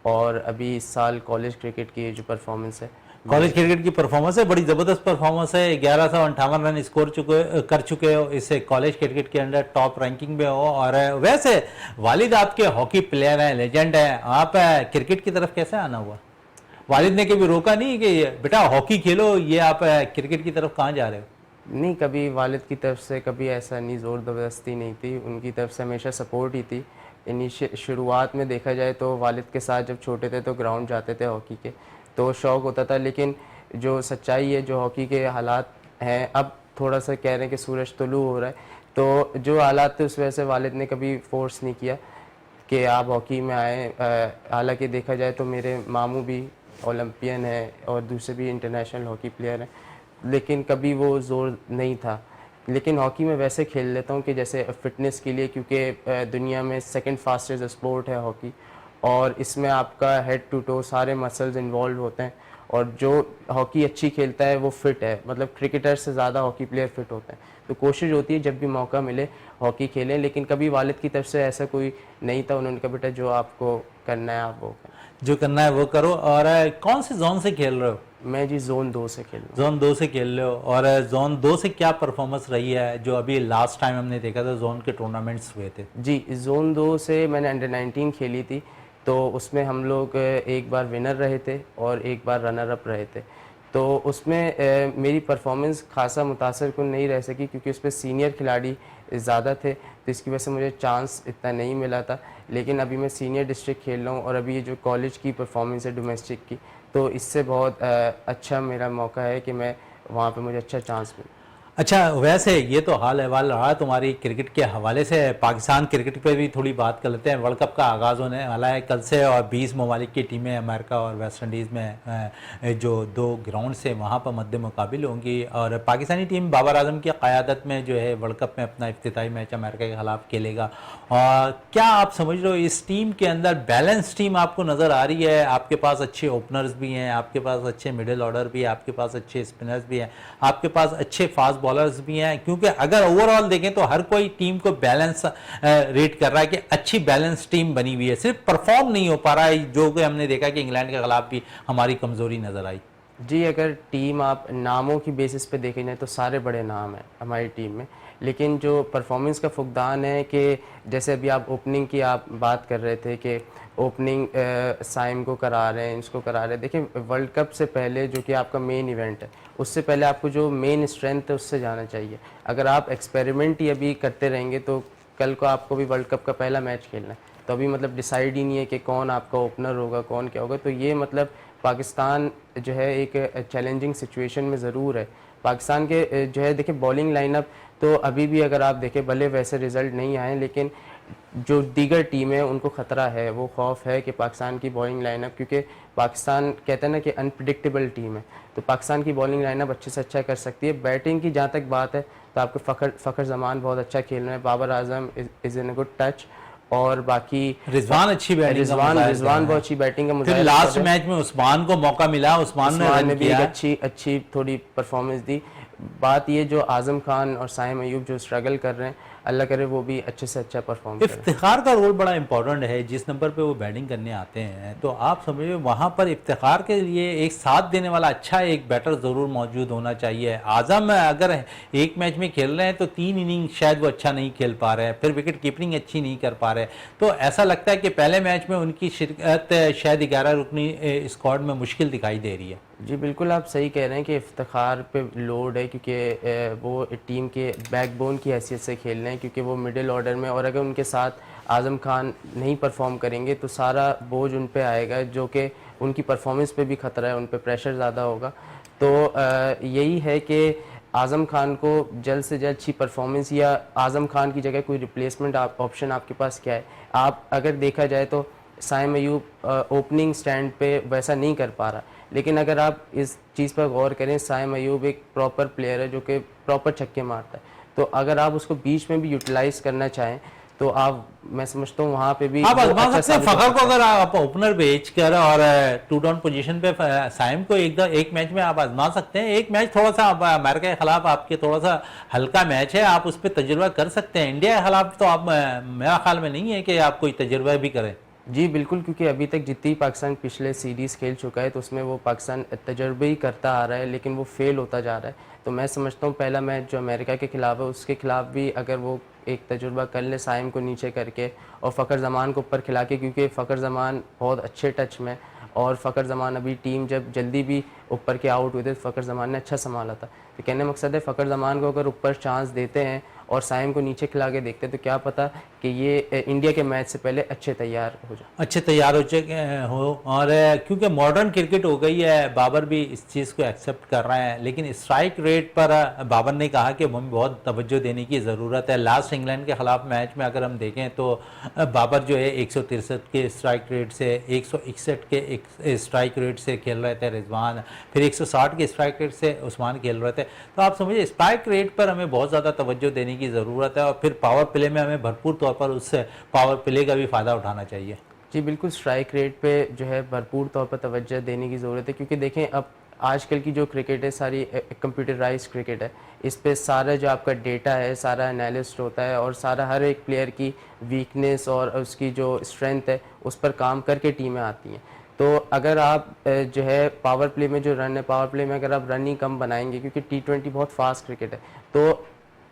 और अभी इस साल कॉलेज क्रिकेट की जो परफॉर्मेंस है, कॉलेज क्रिकेट की परफॉर्मेंस है, बड़ी ज़बरदस्त परफॉर्मेंस है। 1158 रन स्कोर कर चुके हो, इससे कॉलेज क्रिकेट के अंदर टॉप रैंकिंग में हो। और वैसे वालिद आपके हॉकी प्लेयर हैं, लेजेंड हैं, आप क्रिकेट की तरफ कैसे आना हुआ? वालिद ने कभी रोका नहीं कि बेटा हॉकी खेलो, ये आप क्रिकेट की तरफ कहाँ जा रहे हो? नहीं, कभी वालिद की तरफ से कभी ऐसा नहीं, ज़ोर ज़बरदस्ती नहीं थी, उनकी तरफ से हमेशा सपोर्ट ही थी। शुरुआत में देखा जाए तो वालिद के साथ जब छोटे थे तो ग्राउंड जाते थे हॉकी के, तो शौक़ होता था। लेकिन जो सच्चाई है, जो हॉकी के हालात हैं, अब थोड़ा सा कह रहे हैं कि सूरज तुलू हो रहा है, तो जो हालात थे उस वजह से वालिद ने कभी फोर्स नहीं किया कि आप हॉकी में आएँ। हालांकि देखा जाए तो मेरे मामू भी ओलंपियन है और दूसरे भी इंटरनेशनल हॉकी प्लेयर हैं, लेकिन कभी वो ज़ोर नहीं था। लेकिन हॉकी में वैसे खेल लेता हूँ कि जैसे फ़िटनेस के लिए, क्योंकि दुनिया में सेकंड फास्टेस्ट स्पोर्ट है हॉकी, और इसमें आपका हेड टू टो सारे मसल्स इन्वॉल्व होते हैं, और जो हॉकी अच्छी खेलता है वो फिट है, मतलब क्रिकेटर से ज़्यादा हॉकी प्लेयर फिट होते हैं। तो कोशिश होती है जब भी मौका मिले हॉकी खेलें, लेकिन कभी वालिद की तरफ से ऐसा कोई नहीं था। उन्होंने कहा बेटा जो आपको करना है आप वो करें, जो करना है वो करो। और कौन से जोन से खेल रहे हो? मैं जी जोन 2 से खेल रहा हूँ। जोन 2 से खेल रहे हो, और जोन 2 से क्या परफॉर्मेंस रही है जो अभी लास्ट टाइम हमने देखा था जोन के टूर्नामेंट्स हुए थे? जी, जोन 2 से मैंने अंडर 19 खेली थी, तो उसमें हम लोग एक बार विनर रहे थे और एक बार रनर अप रहे थे। तो उसमें मेरी परफॉर्मेंस खासा मुतासर कुन नहीं रह सकी, क्योंकि उस पर सीनियर खिलाड़ी ज़्यादा थे, तो इसकी वजह से मुझे चांस इतना नहीं मिला था। लेकिन अभी मैं सीनियर डिस्ट्रिक्ट खेल रहा हूँ, और अभी ये जो कॉलेज की परफॉर्मेंस है डोमेस्टिक की, तो इससे बहुत अच्छा मेरा मौका है कि मैं वहाँ पे मुझे अच्छा चांस मिले। अच्छा, वैसे ये तो हाल अहवाल रहा तुम्हारी क्रिकेट के हवाले से। पाकिस्तान क्रिकेट पे भी थोड़ी बात कर लेते हैं। वर्ल्ड कप का आगाज़ होने वाला है कल से और 20 ममालिक की टीमें अमेरिका और वेस्ट इंडीज़ में जो 2 ग्राउंड से वहाँ पर मद्दे मुकाबिल होंगी और पाकिस्तानी टीम बाबर आजम की क़यादत में जो है वर्ल्ड कप में अपना इफ्तिताई मैच अमेरिका के ख़िलाफ़ खेलेगा। और क्या आप समझ रहे हो इस टीम के अंदर बैलेंस टीम आपको नज़र आ रही है? आपके पास अच्छे ओपनर्स भी हैं, आपके पास अच्छे मिडिल ऑर्डर भी है, आपके पास अच्छे स्पिनर्स भी हैं, आपके पास अच्छे फास्ट बॉलर्स भी हैं। क्योंकि अगर ओवरऑल देखें तो हर कोई टीम को बैलेंस रेट कर रहा है कि अच्छी बैलेंस टीम बनी हुई है, सिर्फ परफॉर्म नहीं हो पा रहा है, जो कि हमने देखा कि इंग्लैंड के खिलाफ भी हमारी कमज़ोरी नज़र आई। जी, अगर टीम आप नामों की बेसिस पे देखें जाए तो सारे बड़े नाम हैं हमारी टीम में, लेकिन जो परफॉर्मेंस का फुकदान है कि जैसे अभी आप ओपनिंग की आप बात कर रहे थे कि ओपनिंग साइम को करा रहे हैं, इसको करा रहे हैं। देखिए, वर्ल्ड कप से पहले जो कि आपका मेन इवेंट है, उससे पहले आपको जो मेन स्ट्रेंथ है उससे जाना चाहिए। अगर आप एक्सपेरिमेंट ही अभी करते रहेंगे तो कल को आपको भी वर्ल्ड कप का पहला मैच खेलना है, तो अभी मतलब डिसाइड ही नहीं है कि कौन आपका ओपनर होगा, कौन क्या होगा। तो ये मतलब पाकिस्तान जो है एक चैलेंजिंग सिचुएशन में ज़रूर है। पाकिस्तान के जो है देखिए बॉलिंग लाइनअप तो अभी भी अगर आप देखें भले वैसे रिज़ल्ट नहीं आए, लेकिन जो दीगर टीमें उनको ख़तरा है, वो खौफ है कि पाकिस्तान की बॉलिंग लाइनअप, क्योंकि पाकिस्तान कहते हैं ना कि अनप्रिडिक्टेबल टीम है, तो पाकिस्तान की बॉलिंग लाइनअप अच्छे से अच्छा कर सकती है। बैटिंग की जहाँ तक बात है तो आपके फ़खर जमान बहुत अच्छा खेल रहे हैं, Babar Azam is in a good touch, और बाकी रिजवान अच्छी बैटिंग रिजवान बहुत अच्छी बैटिंग का फिर मुजाहिरा लास्ट मैच में उस्मान को मौका मिला, उस्मान ने भी एक अच्छी थोड़ी परफॉर्मेंस दी। बात ये जो आजम खान और साइम अयूब जो स्ट्रगल कर रहे हैं, अल्लाह करे वो भी अच्छे से अच्छा परफॉर्म करें। इफ्तिखार का रोल बड़ा इंपॉर्टेंट है, जिस नंबर पे वो बैटिंग करने आते हैं तो आप समझिए वहाँ पर इफ्तिखार के लिए एक साथ देने वाला अच्छा एक बैटर ज़रूर मौजूद होना चाहिए। आजम अगर एक मैच में खेल रहे हैं तो 3 इनिंग शायद वो अच्छा नहीं खेल पा रहे हैं, फिर विकेट कीपिंग अच्छी नहीं कर पा रहे, तो ऐसा लगता है कि पहले मैच में उनकी शिरकत शायद 11 रुकनी स्क्वाड में मुश्किल दिखाई दे रही है। जी बिल्कुल, आप सही कह रहे हैं कि इफ्तिखार पे लोड है, क्योंकि वो टीम के बैकबोन की हैसियत से खेल रहे हैं, क्योंकि वो मिडिल ऑर्डर में, और अगर उनके साथ आज़म खान नहीं परफॉर्म करेंगे तो सारा बोझ उन पे आएगा, जो कि उनकी परफॉर्मेंस पे भी ख़तरा है, उन पे प्रेशर ज़्यादा होगा। तो यही है कि आज़म खान को जल्द से जल्द अच्छी परफॉर्मेंस, या आज़म खान की जगह कोई रिप्लेसमेंट ऑप्शन आपके पास क्या है। आप अगर देखा जाए तो साइम अयूब ओपनिंग स्टैंड पे वैसा नहीं कर पा रहा, लेकिन अगर आप इस चीज़ पर गौर करें, साइम अयूब एक प्रॉपर प्लेयर है जो कि प्रॉपर छक्के मारता है, तो अगर आप उसको बीच में भी यूटिलाइज करना चाहें तो आप, मैं समझता हूँ वहाँ पे भी आप आजमा सकते हैं फ़खर को। अगर आप ओपनर बेच कर और 2 डाउन पोजीशन पे साइम को एक मैच में आप आजमा सकते हैं। एक मैच थोड़ा सा अमेरिका के खिलाफ आपके थोड़ा सा हल्का मैच है, आप उस पर तजुर्बा कर सकते हैं। इंडिया के खिलाफ तो आप, मेरा ख्याल में नहीं है कि आप कोई तजुर्बा भी करें। जी बिल्कुल, क्योंकि अभी तक जितनी पाकिस्तान पिछले सीरीज़ खेल चुका है तो उसमें वो पाकिस्तान तजर्बे ही करता आ रहा है, लेकिन वो फेल होता जा रहा है। तो मैं समझता हूँ पहला मैच जो अमेरिका के खिलाफ है उसके खिलाफ भी अगर वो एक तजुर्बा कर ले, साइम को नीचे करके और फ़खर ज़मान को ऊपर खिला के, क्योंकि फ़खर ज़मान बहुत अच्छे टच में, और फ़खर ज़मान अभी टीम जब जल्दी भी ऊपर के आउट हुए थे तो फ़खर ज़मान ने अच्छा संभाला था। तो कहने मकसद है फ़खर ज़मान को अगर ऊपर चांस देते हैं और साइम को नीचे खिला के देखते हैं तो क्या पता कि ये इंडिया के मैच से पहले अच्छे तैयार हो हो। और क्योंकि मॉडर्न क्रिकेट हो गई है, बाबर भी इस चीज़ को एक्सेप्ट कर रहे हैं, लेकिन स्ट्राइक रेट पर बाबर ने कहा कि हमें बहुत तवज्जो देने की ज़रूरत है। लास्ट इंग्लैंड के ख़िलाफ़ मैच में अगर हम देखें तो बाबर जो है 163 के स्ट्राइक रेट से 161 के स्ट्राइक रेट से खेल रहे थे रिजवान, फिर 160 के स्ट्राइक रेट से उस्मान खेल रहे थे। तो आप समझिए स्ट्राइक रेट पर हमें बहुत ज़्यादा तवज्जो देने की ज़रूरत है, और फिर पावर प्ले में हमें भरपूर तौर पर उस पावर प्ले का भी फ़ायदा उठाना चाहिए। जी बिल्कुल, स्ट्राइक रेट पे जो है भरपूर तौर पर तवज्जो देने की ज़रूरत है, क्योंकि देखें अब आजकल की जो क्रिकेट है सारी कंप्यूटराइज्ड क्रिकेट है। इस पे सारा जो आपका डेटा है सारा एनालिस्ट होता है, और सारा हर एक प्लेयर की वीकनेस और उसकी जो स्ट्रेंथ है उस पर काम करके टीमें आती हैं। तो अगर आप जो है पावर प्ले में जो रन है, पावर प्ले में अगर आप रन ही कम बनाएंगे, क्योंकि T20 बहुत फास्ट क्रिकेट है, तो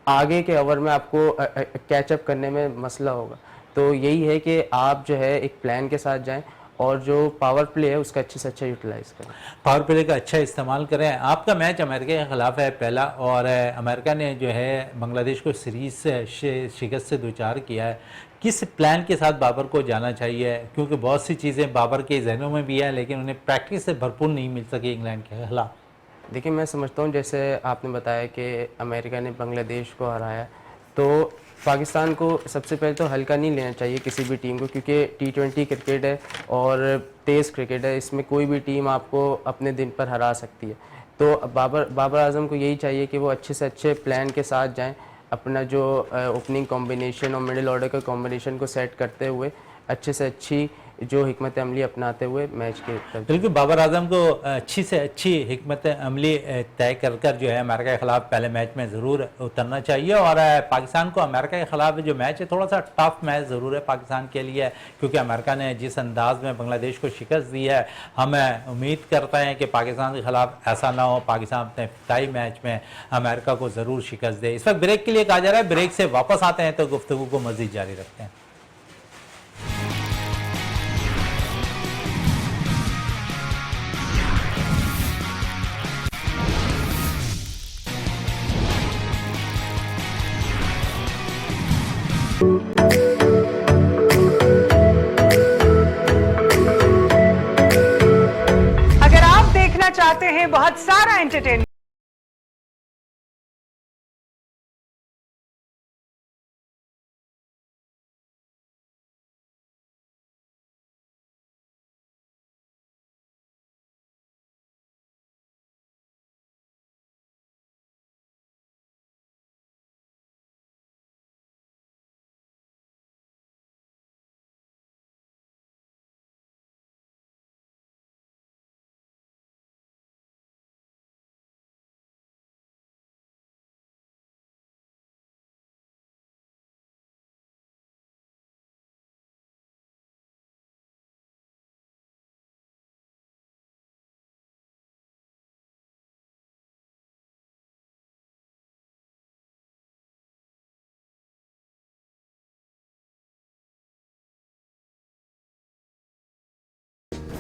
आगे के ओवर में आपको कैचअप करने में मसला होगा। तो यही है कि आप जो है एक प्लान के साथ जाएं और जो पावर प्ले है उसका अच्छे से अच्छा यूटिलाइज करें, पावर प्ले का अच्छा इस्तेमाल करें। आपका मैच अमेरिका के ख़िलाफ़ है पहला, और अमेरिका ने जो है बांग्लादेश को सीरीज़ से शिकस्त से दूचार किया है। किस प्लान के साथ बाबर को जाना चाहिए, क्योंकि बहुत सी चीज़ें बाबर के जहनों में भी हैं लेकिन उन्हें प्रैक्टिस से भरपूर नहीं मिल सकी इंग्लैंड के खिलाफ। देखिए, मैं समझता हूँ जैसे आपने बताया कि अमेरिका ने बांग्लादेश को हराया, तो पाकिस्तान को सबसे पहले तो हल्का नहीं लेना चाहिए किसी भी टीम को, क्योंकि T20 क्रिकेट है और तेज़ क्रिकेट है, इसमें कोई भी टीम आपको अपने दिन पर हरा सकती है। तो बाबर आजम को यही चाहिए कि वो अच्छे से अच्छे प्लान के साथ जाएं, अपना जो ओपनिंग कॉम्बिनेशन और मिडिल ऑर्डर का कॉम्बिनेशन को सेट करते हुए अच्छे से अच्छी जो हिकमत अमली अपनाते हुए मैच के तरफ। बिल्कुल, बाबर आजम को अच्छी से अच्छी हिकमत अमली तय कर कर जो है अमेरिका के ख़िलाफ़ पहले मैच में ज़रूर उतरना चाहिए। और पाकिस्तान को अमेरिका के ख़िलाफ़ जो मैच है थोड़ा सा टफ मैच ज़रूर है पाकिस्तान के लिए, क्योंकि अमेरिका ने जिस अंदाज में बांग्लादेश को शिकस्त दी है, हम उम्मीद करते हैं कि पाकिस्तान के ख़िलाफ़ ऐसा ना हो, पाकिस्तान अपने इफ्ताही मैच में अमेरिका को ज़रूर शिकस्त दे। इस वक्त ब्रेक के लिए कहा जा रहा है, ब्रेक से वापस आते हैं तो गुफ्तगू को मज़ीद जारी रखते हैं। अगर आप देखना चाहते हैं बहुत सारा एंटरटेनमेंट,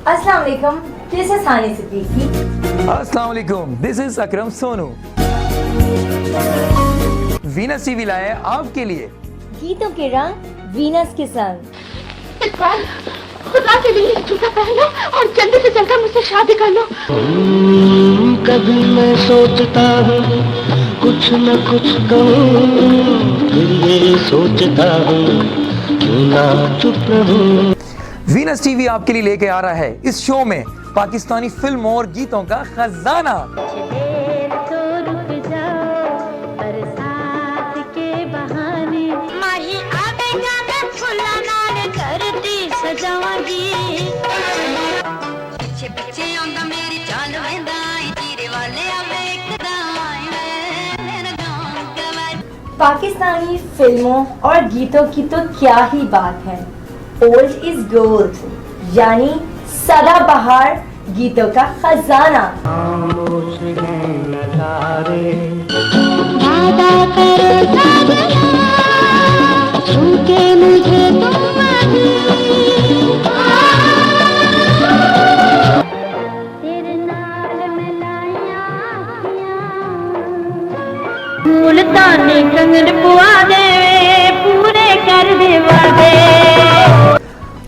अस्सलाम वालेकुम, दिस इज हानी सिद्दीकी। अस्सलाम वालेकुम, this is Akram Sonu. Venus TV लाए हैं आपके लिए गीतों के रंग वीनस के संग। इकबाल, खुदा के लिए जूता पहन लो और जल्दी से चलकर मुझसे शादी कर लो। कभी मैं सोचता हूँ कुछ न कुछ कहूँ, फिर ये सोचता हूँ क्यों ना चुप रहूँ। वीनस टीवी आपके लिए लेके आ रहा है इस शो में पाकिस्तानी फिल्मों और गीतों का खजाना। पाकिस्तानी फिल्मों और गीतों की तो क्या ही बात है। ओल्ड इज गोल्ड, यानी सदाबहार गीतों का खजाना। वादा करो साजना, छूके मुझे तुम तेरे नाल मिलाया मुल्तानी कंगन पुआ दे, पूरे कर दे वादे।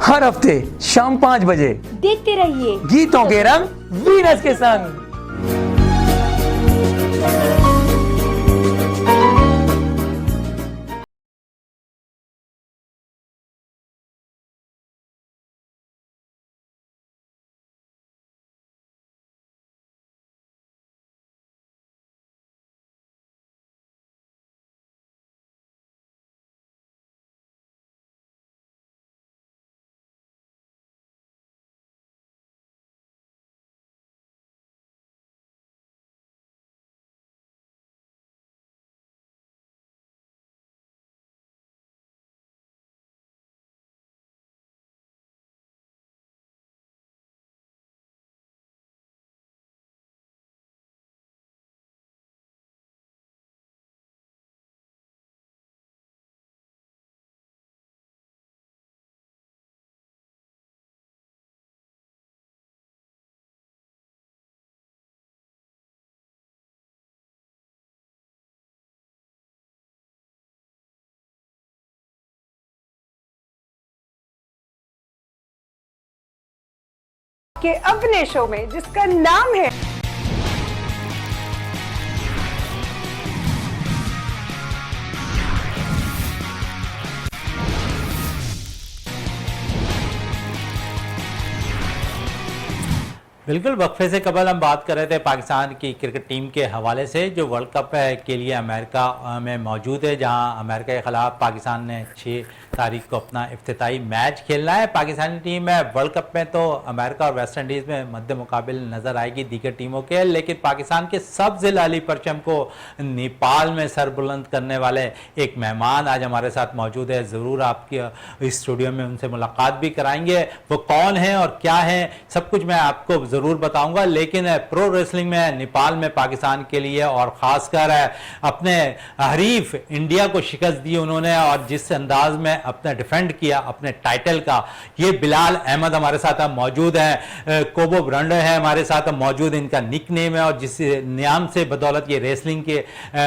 हर हफ्ते शाम 5 बजे देखते रहिए गीतों के रंग वीनस के संग। के अपने शो में जिसका नाम है बिल्कुल, वक्फे से कबल हम बात कर रहे थे पाकिस्तान की क्रिकेट टीम के हवाले से जो वर्ल्ड कप के लिए अमेरिका में मौजूद है, जहां अमेरिका के ख़िलाफ़ पाकिस्तान ने 6 तारीख को अपना इफ्तिताई मैच खेलना है। पाकिस्तानी टीम है वर्ल्ड कप में तो अमेरिका और वेस्ट इंडीज़ में मद्दे मुकाबिल नज़र आएगी दीगर टीमों के, लेकिन पाकिस्तान के सबसे लाली परचम को नेपाल में सर बुलंद करने वाले एक मेहमान आज हमारे साथ मौजूद है। ज़रूर आपकी इस स्टूडियो में उनसे मुलाकात भी कराएंगे। वो कौन है और क्या है सब कुछ मैं आपको ज़रूर बताऊंगा, लेकिन प्रो रेसलिंग में नेपाल में पाकिस्तान के लिए और ख़ासकर अपने हरीफ इंडिया को शिकस्त दी उन्होंने और जिस अंदाज में अपना डिफेंड किया अपने टाइटल का, ये बिलाल अहमद हमारे साथ मौजूद है। कोबो ब्रांडो है हमारे साथ मौजूद, इनका निक नेम है और जिस नाम से बदौलत ये रेसलिंग के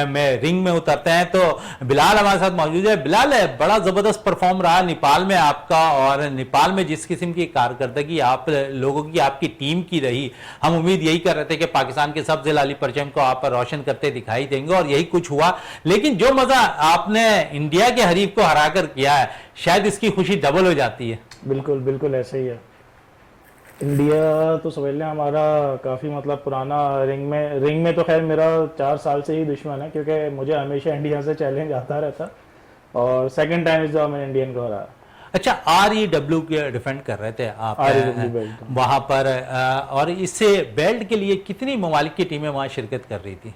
में रिंग में उतरते हैं। तो बिलाल हमारे साथ मौजूद है। बिलाल, बड़ा ज़बरदस्त परफॉर्म रहा नेपाल में आपका, और नेपाल में जिस किस्म की कारकर्दगी आप लोगों की आपकी टीम की रही, हम उम्मीद यही कर रहे थे कि पाकिस्तान के सबसे लाली परचम को आप रोशन करते दिखाई देंगे और यही कुछ हुआ। लेकिन जो मजा आपने इंडिया के हरीफ को हराकर किया है, शायद इसकी खुशी डबल हो जाती है। बिल्कुल बिल्कुल ऐसे ही है। इंडिया तो समझ लें हमारा काफ़ी मतलब पुराना रिंग में तो खैर मेरा 4 साल से ही दुश्मन है, क्योंकि मुझे हमेशा इंडिया से चैलेंज आता रहता और सेकंड टाइम इस बार मैंने इंडियन को हराया। अच्छा, REW के डिफेंड कर रहे थे आप बेल्ट वहां पर, और इससे बेल्ट के लिए कितनी ममालिक की टीमें वहां शिरकत कर रही थी?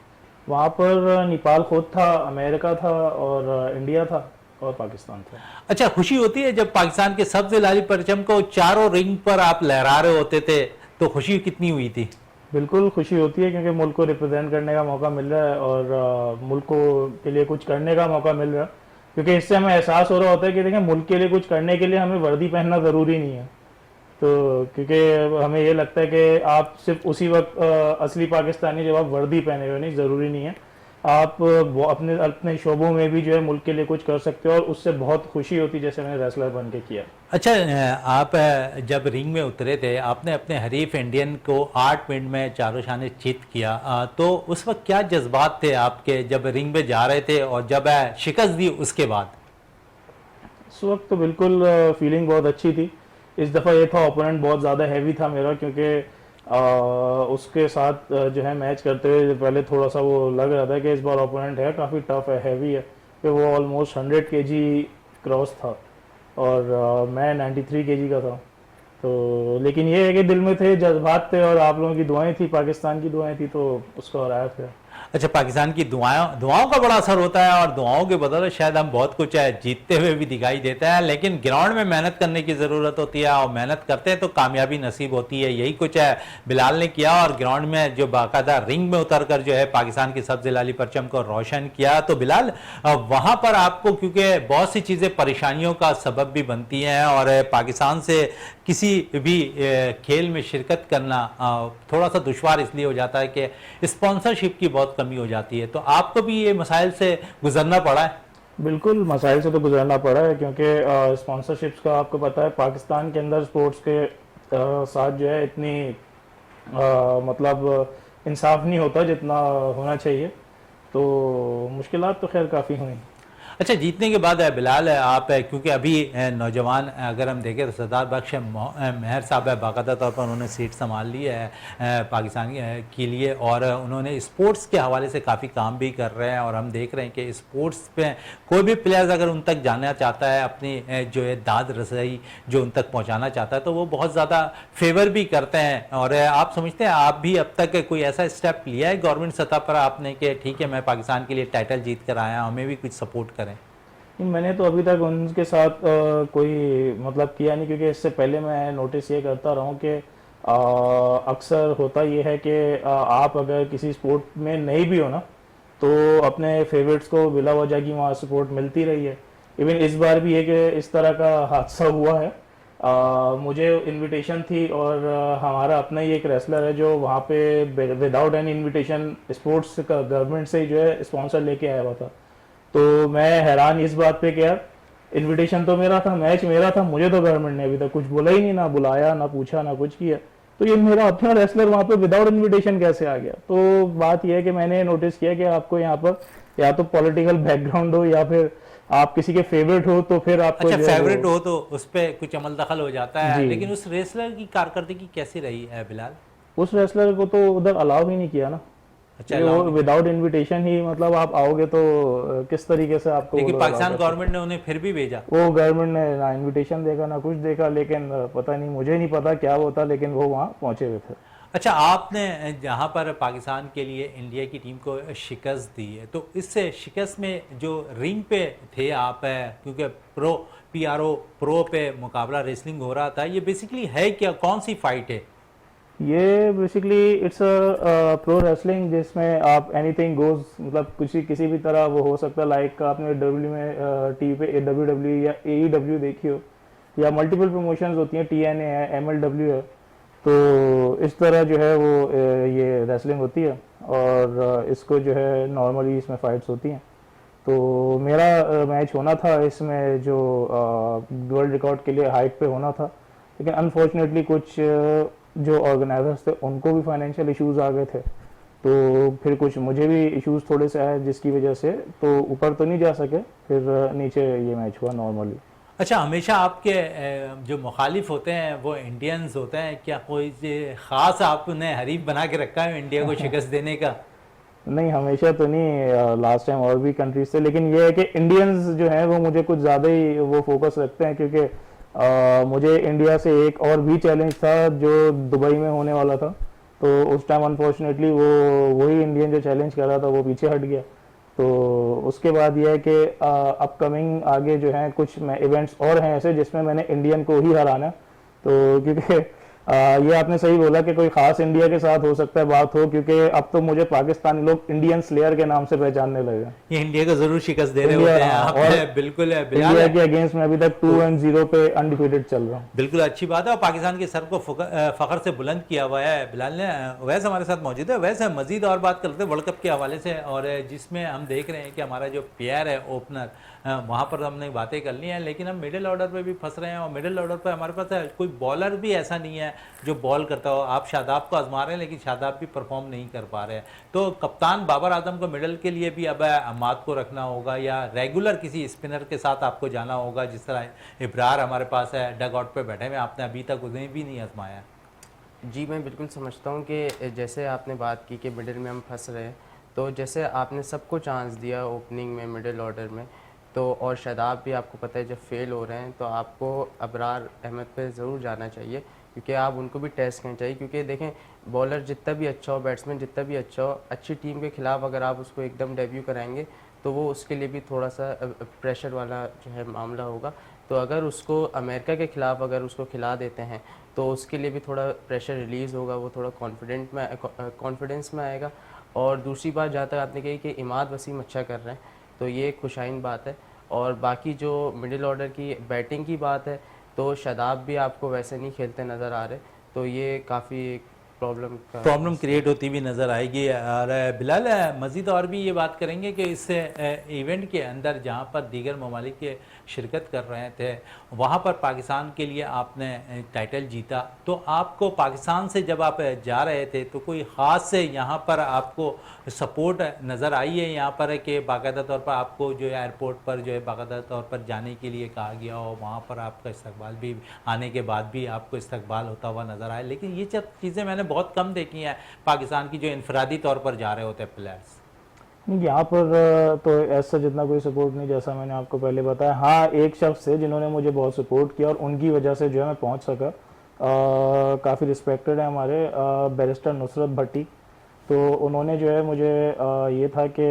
वहाँ पर नेपाल खुद था, अमेरिका था और इंडिया था और पाकिस्तान था। अच्छा, खुशी होती है जब पाकिस्तान के सबसे लाली परचम को चारों रिंग पर आप लहरा रहे होते थे, तो खुशी कितनी हुई थी? बिल्कुल खुशी होती है, क्योंकि मुल्क को रिप्रेजेंट करने का मौका मिल रहा है और मुल्क को के लिए कुछ करने का मौका मिल रहा है, क्योंकि इससे हमें एहसास हो रहा होता है कि देखें मुल्क के लिए कुछ करने के लिए हमें वर्दी पहनना ज़रूरी नहीं है। तो क्योंकि हमें ये लगता है कि आप सिर्फ उसी वक्त असली पाकिस्तानी जब आप वर्दी पहने हुए, नहीं, ज़रूरी नहीं है। आप अपने अपने शोबों में भी जो है मुल्क के लिए कुछ कर सकते हो और उससे बहुत खुशी होती है, जैसे मैंने रेसलर बन के किया। अच्छा, आप जब रिंग में उतरे थे, आपने अपने हरीफ इंडियन को 8 मिनट में चारों शाने चित किया, तो उस वक्त क्या जज्बात थे आपके जब रिंग में जा रहे थे और जब शिकस्त दी उसके बाद? उस वक्त तो बिल्कुल फीलिंग बहुत अच्छी थी। इस दफ़ा ये था ओपोनेंट बहुत ज़्यादा हैवी था मेरा, क्योंकि उसके साथ जो है मैच करते हुए पहले थोड़ा सा वो लग रहा था कि इस बार ओपोनेंट है काफ़ी टफ है, हैवी है, कि वो ऑलमोस्ट 100 kg क्रॉस था और मैं 93 kg का था। तो लेकिन ये है कि दिल में थे, जज्बात थे और आप लोगों की दुआएं थी, पाकिस्तान की दुआएं थी, तो उसको हराया फिर। अच्छा, पाकिस्तान की दुआओं का बड़ा असर होता है और दुआओं के बदौलत शायद हम बहुत कुछ जीतते हुए भी दिखाई देता है, लेकिन ग्राउंड में मेहनत करने की ज़रूरत होती है और मेहनत करते हैं तो कामयाबी नसीब होती है। यही कुछ है बिलाल ने किया और ग्राउंड में जो बाकायदा रिंग में उतर कर जो है पाकिस्तान की सबसे लाली परचम को रोशन किया। तो बिलाल, वहाँ पर आपको क्योंकि बहुत सी चीज़ें परेशानियों का सबब भी बनती हैं और पाकिस्तान से किसी भी खेल में शिरकत करना थोड़ा सा दुश्वार इसलिए हो जाता है कि स्पॉन्सरशिप की बहुत कमी हो जाती है, तो आपको भी ये मसाइल से गुजरना पड़ा है? बिल्कुल मसाइल से तो गुजरना पड़ा है, क्योंकि स्पॉन्सरशिप्स का आपको पता है पाकिस्तान के अंदर स्पोर्ट्स के साथ जो है इतनी मतलब इंसाफ नहीं होता जितना होना चाहिए, तो मुश्किलात तो खैर काफ़ी हुई। अच्छा, जीतने के बाद बिलाल आप क्योंकि अभी नौजवान अगर हम देखें तो सरदार बख्श मेहर साहब है, बाकायदा तौर पर उन्होंने सीट संभाल ली है पाकिस्तान के लिए और उन्होंने स्पोर्ट्स के हवाले से काफ़ी काम भी कर रहे हैं और हम देख रहे हैं कि स्पोर्ट्स पे कोई भी प्लेयर्स अगर उन तक जाना चाहता है, अपनी जो है दाद रसाई जो उन तक पहुँचाना चाहता है, तो वो बहुत ज़्यादा फेवर भी करते हैं। और आप समझते हैं आप भी अब तक कोई ऐसा स्टेप लिया है गवर्नमेंट सतह पर आपने कि ठीक है मैं पाकिस्तान के लिए टाइटल जीत कर आया, हमें भी कुछ सपोर्ट करें? मैंने तो अभी तक उनके साथ कोई मतलब किया नहीं, क्योंकि इससे पहले मैं नोटिस ये करता रहा हूँ कि अक्सर होता ये है कि आप अगर किसी स्पोर्ट में नहीं भी हो ना, तो अपने फेवरेट्स को बिला वजह की वहाँ सपोर्ट मिलती रही है। इवन इस बार भी है कि इस तरह का हादसा हुआ है। मुझे इनविटेशन थी और हमारा अपना ही एक रेसलर है जो वहाँ पे विदाउट एनी इनविटेशन स्पोर्ट्स का गवर्नमेंट से जो है स्पॉन्सर लेके आया हुआ था। तो मैं हैरान इस बात पे कि यार इनविटेशन तो मेरा था, मैच मेरा था, मुझे तो गवर्नमेंट ने अभी तक कुछ बोला ही नहीं, ना बुलाया, ना पूछा, ना कुछ किया, तो ये मेरा अपना रेसलर वहाँ पे विदाउट इनविटेशन कैसे आ गया? तो बात यह है कि मैंने नोटिस किया कि आपको यहाँ पर या तो पॉलिटिकल बैकग्राउंड हो या फिर आप किसी के फेवरेट हो, तो फिर आपको अच्छा फेवरेट हो तो उस पर कुछ अमल दखल हो जाता है, लेकिन उस रेसलर की कारकर्दगी कैसी रही है बिलाल? उस रेसलर को तो उधर अलाउ ही नहीं किया ना। अच्छा, वो विदाउट इनविटेशन ही मतलब आप आओगे तो किस तरीके से आपको, लेकिन पाकिस्तान गवर्नमेंट ने उन्हें फिर भी भेजा। वो गवर्नमेंट ने ना इनविटेशन देखा ना कुछ देखा, लेकिन पता नहीं, मुझे नहीं पता क्या होता, लेकिन वो वहाँ पहुंचे हुए थे। अच्छा, आपने जहाँ पर पाकिस्तान के लिए इंडिया की टीम को शिकस्त दी है, तो इससे शिकस्त में जो रिंग पे थे आप, क्योंकि प्रो पे मुकाबला रेसलिंग हो रहा था, ये बेसिकली है क्या, कौन सी फाइट है? ये basically it's a pro wrestling जिसमें आप एनीथिंग गोज, मतलब किसी भी तरह वो हो सकता है। लाइक आपने डब्ल्यू में टीवी पे WWE या AEW देखी हो, या मल्टीपल प्रमोशंस होती हैं, TNA है, MLW है, तो इस तरह जो है वो ये रेसलिंग होती है। और इसको जो है नॉर्मली इसमें फाइट्स होती हैं। तो मेरा मैच होना था इसमें जो वर्ल्ड रिकॉर्ड के लिए हाइट पे होना था, लेकिन अनफॉर्चुनेटली कुछ जो ऑर्गेनाइजर्स थे उनको भी फाइनेंशियल इश्यूज आ गए थे, तो फिर कुछ मुझे भी इश्यूज थोड़े से आए, जिसकी वजह से तो ऊपर तो नहीं जा सके, फिर नीचे ये मैच हुआ नॉर्मली। अच्छा, हमेशा आपके जो मुखालिफ होते हैं वो इंडियंस होते हैं क्या? कोई ख़ास आपने हरीफ बना के रखा है इंडिया को शिकस्त देने का? नहीं, हमेशा तो नहीं, लास्ट टाइम और भी कंट्रीज थे, लेकिन ये है कि इंडियंस जो हैं वो मुझे कुछ ज़्यादा ही वो फोकस रखते हैं, क्योंकि मुझे इंडिया से एक और भी चैलेंज था जो दुबई में होने वाला था, तो उस टाइम अनफॉर्चुनेटली वही इंडियन जो चैलेंज कर रहा था वो पीछे हट गया। तो उसके बाद यह है कि अपकमिंग आगे जो हैं कुछ इवेंट्स और हैं ऐसे जिसमें मैंने इंडियन को ही हराना है। तो क्योंकि ये आपने सही बोला कि कोई खास इंडिया के साथ हो सकता है बात हो, क्योंकि अब तो मुझे पाकिस्तानी लोग इंडियन स्लेयर के नाम से पहचानने लगे। ये इंडिया को जरूर शिकस्त दे रहे होते हैं आप। बिल्कुल इंडिया के अगेंस्ट में अभी तक 2-0 पे अनडिफीटेड चल रहा हूँ। बिल्कुल अच्छी बात है, और पाकिस्तान के सर को फखर से बुलंद किया हुआ है बिलाल ने। वैसे हमारे साथ मौजूद है। वैसे मजीद और बात करते हैं वर्ल्ड कप के हवाले से, और जिसमें हम देख रहे हैं कि हमारा जो प्लेयर है ओपनर, वहाँ पर हमने बातें कर ली हैं, लेकिन हम मिडिल ऑर्डर पे भी फंस रहे हैं, और मिडिल ऑर्डर पे हमारे पास कोई बॉलर भी ऐसा नहीं है जो बॉल करता हो। आप शादाब को आजमा रहे हैं, लेकिन शादाब भी परफॉर्म नहीं कर पा रहे हैं। तो कप्तान बाबर आजम को मिडिल के लिए भी अब अमाद को रखना होगा, या रेगुलर किसी स्पिनर के साथ आपको जाना होगा, जिस तरह इब्रार हमारे पास है डग आउट पे बैठे हुए, आपने अभी तक उन्हें भी नहीं आजमाया। जी, मैं बिल्कुल समझता हूँ कि जैसे आपने बात की कि मिडिल में हम फंस रहे हैं, तो जैसे आपने सबको चांस दिया ओपनिंग में मिडिल ऑर्डर में, तो और शादाब भी आपको पता है जब फेल हो रहे हैं, तो आपको अबरार अहमद पे ज़रूर जाना चाहिए, क्योंकि आप उनको भी टेस्ट करना चाहिए। क्योंकि देखें, बॉलर जितना भी अच्छा हो, बैट्समैन जितना भी अच्छा हो, अच्छी टीम के खिलाफ अगर आप उसको एकदम डेब्यू कराएंगे तो वो उसके लिए भी थोड़ा सा प्रेशर वाला जो है मामला होगा। तो अगर उसको अमेरिका के ख़िलाफ़ अगर उसको खिला देते हैं तो उसके लिए भी थोड़ा प्रेशर रिलीज़ होगा, वो थोड़ा कॉन्फिडेंस में आएगा। और दूसरी बात, जहाँ तक आपने कही कि इमाद वसीम अच्छा कर रहे हैं, तो ये एक खुशाइन बात है। और बाकी जो मिडिल ऑर्डर की बैटिंग की बात है, तो शादाब भी आपको वैसे नहीं खेलते नज़र आ रहे, तो ये काफ़ी प्रॉब्लम क्रिएट होती हुई नज़र आएगी। और बिलाल, मज़ीद और भी ये बात करेंगे कि इस इवेंट के अंदर जहाँ पर दीगर ममालिक के शिरकत कर रहे थे, वहाँ पर पाकिस्तान के लिए आपने टाइटल जीता, तो आपको पाकिस्तान से जब आप जा रहे थे तो कोई ख़ास से यहाँ पर आपको सपोर्ट नज़र आई है यहाँ पर कि बाकायदा तौर पर आपको जो है एयरपोर्ट पर जो है बाकायदा तौर पर जाने के लिए कहा गया हो, वहाँ पर आपका इस्तकबाल भी आने के बाद भी आपको इस्तकबाल होता हुआ नज़र आया? लेकिन ये सब चीज़ें मैंने बहुत कम देखी हैं पाकिस्तान की जो इनफरादी तौर पर जा रहे होते हैं प्लेयर्स। यहाँ पर तो ऐसा जितना कोई सपोर्ट नहीं, जैसा मैंने आपको पहले बताया। हाँ, एक शख्स थे जिन्होंने मुझे बहुत सपोर्ट किया और उनकी वजह से जो है मैं पहुँच सका। काफ़ी रिस्पेक्टेड है हमारे बैरिस्टर नुसरत भट्टी, तो उन्होंने जो है मुझे ये था कि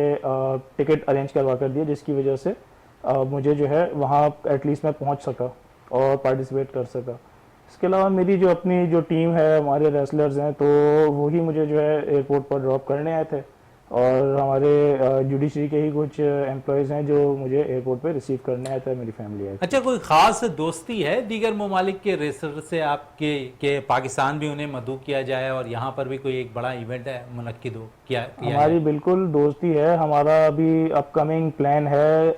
टिकट अरेंज करवा कर दिया, जिसकी वजह से मुझे जो है वहाँ एटलीस्ट मैं पहुँच सका और पार्टिसिपेट कर सका। इसके अलावा मेरी जो अपनी जो टीम है, हमारे रेसलर्स हैं, तो वही मुझे जो है एयरपोर्ट पर ड्रॉप करने आए थे, और हमारे जुडिशरी के ही कुछ एम्प्लॉयज़ हैं जो मुझे एयरपोर्ट पे रिसीव करने आए थे, मेरी फैमिली आई। अच्छा, कोई ख़ास दोस्ती है दीगर ममालिक के रेसलर से आपके कि पाकिस्तान भी उन्हें मदऊ किया जाए और यहाँ पर भी कोई एक बड़ा इवेंट है मुनक्किद हो किया हमारी बिल्कुल दोस्ती है। हमारा अभी अपकमिंग प्लान है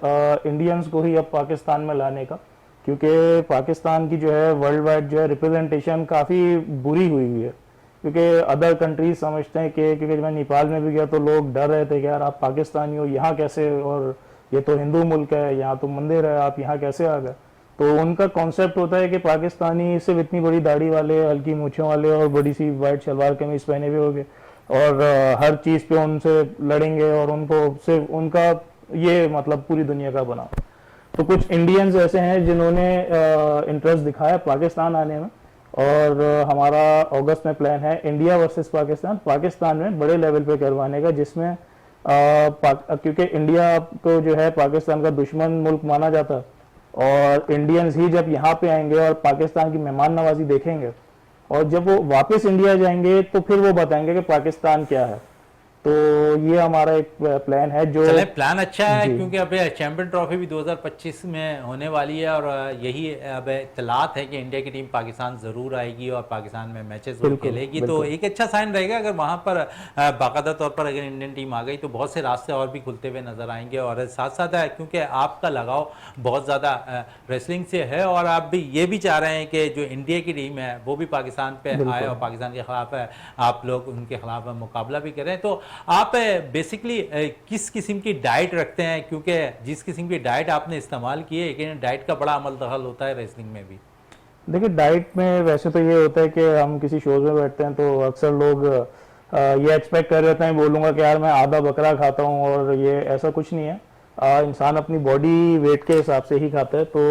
इंडियंस को ही अब पाकिस्तान में लाने का, क्योंकि पाकिस्तान की जो है वर्ल्ड वाइड जो है रिप्रेजेंटेशन काफ़ी बुरी हुई है। क्योंकि अदर कंट्रीज समझते हैं कि, क्योंकि मैं नेपाल में भी गया तो लोग डर रहे थे कि यार आप पाकिस्तानी हो, यहाँ कैसे, और ये तो हिंदू मुल्क है, यहाँ तो मंदिर है, आप यहाँ कैसे आ गए। तो उनका कॉन्सेप्ट होता है कि पाकिस्तानी सिर्फ इतनी बड़ी दाढ़ी वाले, हल्की मूंछों वाले और बड़ी सी वाइट शलवार कमीज पहने हुए होंगे और हर चीज़ पे उनसे लड़ेंगे और उनको सिर्फ उनका ये मतलब पूरी दुनिया का बना। तो कुछ इंडियंस ऐसे हैं जिन्होंने इंटरेस्ट दिखाया पाकिस्तान आने में, और हमारा अगस्त में प्लान है इंडिया वर्सेस पाकिस्तान में बड़े लेवल पे करवाने का, जिसमें क्योंकि इंडिया को जो है पाकिस्तान का दुश्मन मुल्क माना जाता है, और इंडियंस ही जब यहाँ पे आएंगे और पाकिस्तान की मेहमान नवाजी देखेंगे और जब वो वापस इंडिया जाएंगे तो फिर वो बताएंगे कि पाकिस्तान क्या है। तो ये हमारा एक प्लान है जो चले प्लान अच्छा है, क्योंकि अब चैंपियन ट्रॉफी भी 2025 में होने वाली है और यही अब इत्तलात है कि इंडिया की टीम पाकिस्तान ज़रूर आएगी और पाकिस्तान में मैचेस खेलेगी। तो एक अच्छा साइन रहेगा अगर वहाँ पर बाकायदा तौर पर अगर इंडियन टीम आ गई तो बहुत से रास्ते और भी खुलते हुए नजर आएंगे। और साथ साथ है क्योंकि आपका लगाव बहुत ज़्यादा रेसलिंग से है और आप भी ये भी चाह रहे हैं कि जो इंडिया की टीम है वो भी पाकिस्तान पे आए और पाकिस्तान के खिलाफ है आप लोग उनके खिलाफ मुकाबला भी करें। तो आप बेसिकली किस किस्म की डाइट रखते हैं, क्योंकि जिस किस्म की डाइट आपने इस्तेमाल की है लेकिन डाइट का बड़ा अमल दखल होता है रेसलिंग में भी? देखिए डाइट में वैसे तो ये होता है कि हम किसी शोज में बैठते हैं तो अक्सर लोग ये एक्सपेक्ट कर रहे हैं, बोलूँगा कि यार मैं आधा बकरा खाता हूँ, और ये ऐसा कुछ नहीं है। इंसान अपनी बॉडी वेट के हिसाब से ही खाता है। तो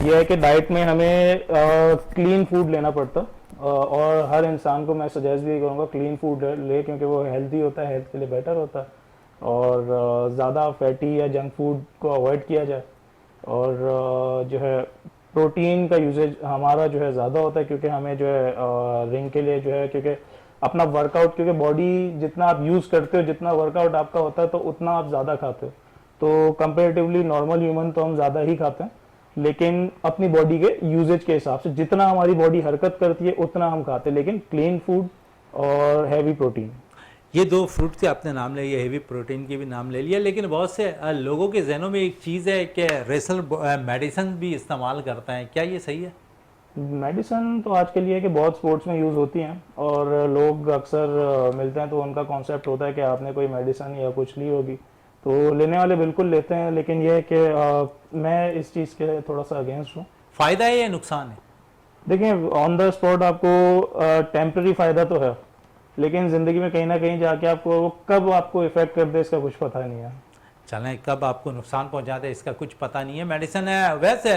ये है कि डाइट में हमें क्लीन फूड लेना पड़ता है, और हर इंसान को मैं सजेस्ट भी करूँगा क्लीन फूड ले, क्योंकि वो हेल्दी होता है, हेल्थ के लिए बेटर होता है, और ज़्यादा फैटी या जंक फूड को अवॉइड किया जाए। और जो है प्रोटीन का यूजेज हमारा जो है ज़्यादा होता है, क्योंकि हमें जो है रिंग के लिए जो है, क्योंकि अपना वर्कआउट, क्योंकि बॉडी जितना आप यूज़ करते हो, जितना वर्कआउट आपका होता है तो उतना आप ज़्यादा खाते हो। तो कंपेरेटिवली नॉर्मल ह्यूमन तो हम ज़्यादा ही खाते हैं, लेकिन अपनी बॉडी के यूजेज के हिसाब से जितना हमारी बॉडी हरकत करती है उतना हम खाते हैं, लेकिन क्लीन फूड और हैवी प्रोटीन। ये दो फ्रूट के आपने नाम ले लिया, हेवी प्रोटीन की भी नाम ले लिया, लेकिन बहुत से लोगों के जहनों में एक चीज़ है कि रेसल मेडिसिन भी इस्तेमाल करते हैं, क्या ये सही है? मेडिसिन तो आज के लिए कि बहुत स्पोर्ट्स में यूज़ होती हैं, और लोग अक्सर मिलते हैं तो उनका कॉन्सेप्ट होता है कि आपने कोई मेडिसिन या कुछ ली होगी, तो लेने वाले बिल्कुल लेते हैं, लेकिन ये है कि मैं इस चीज़ के थोड़ा सा अगेंस्ट हूँ। फ़ायदा है या नुकसान है? देखिए ऑन द स्पॉट आपको टेम्प्रेरी फ़ायदा तो है, लेकिन ज़िंदगी में कहीं ना कहीं जाके आपको कब आपको इफेक्ट कर दे इसका कुछ पता नहीं है। चलें कब आपको नुकसान पहुंचा दे इसका कुछ पता नहीं है। मेडिसिन है। वैसे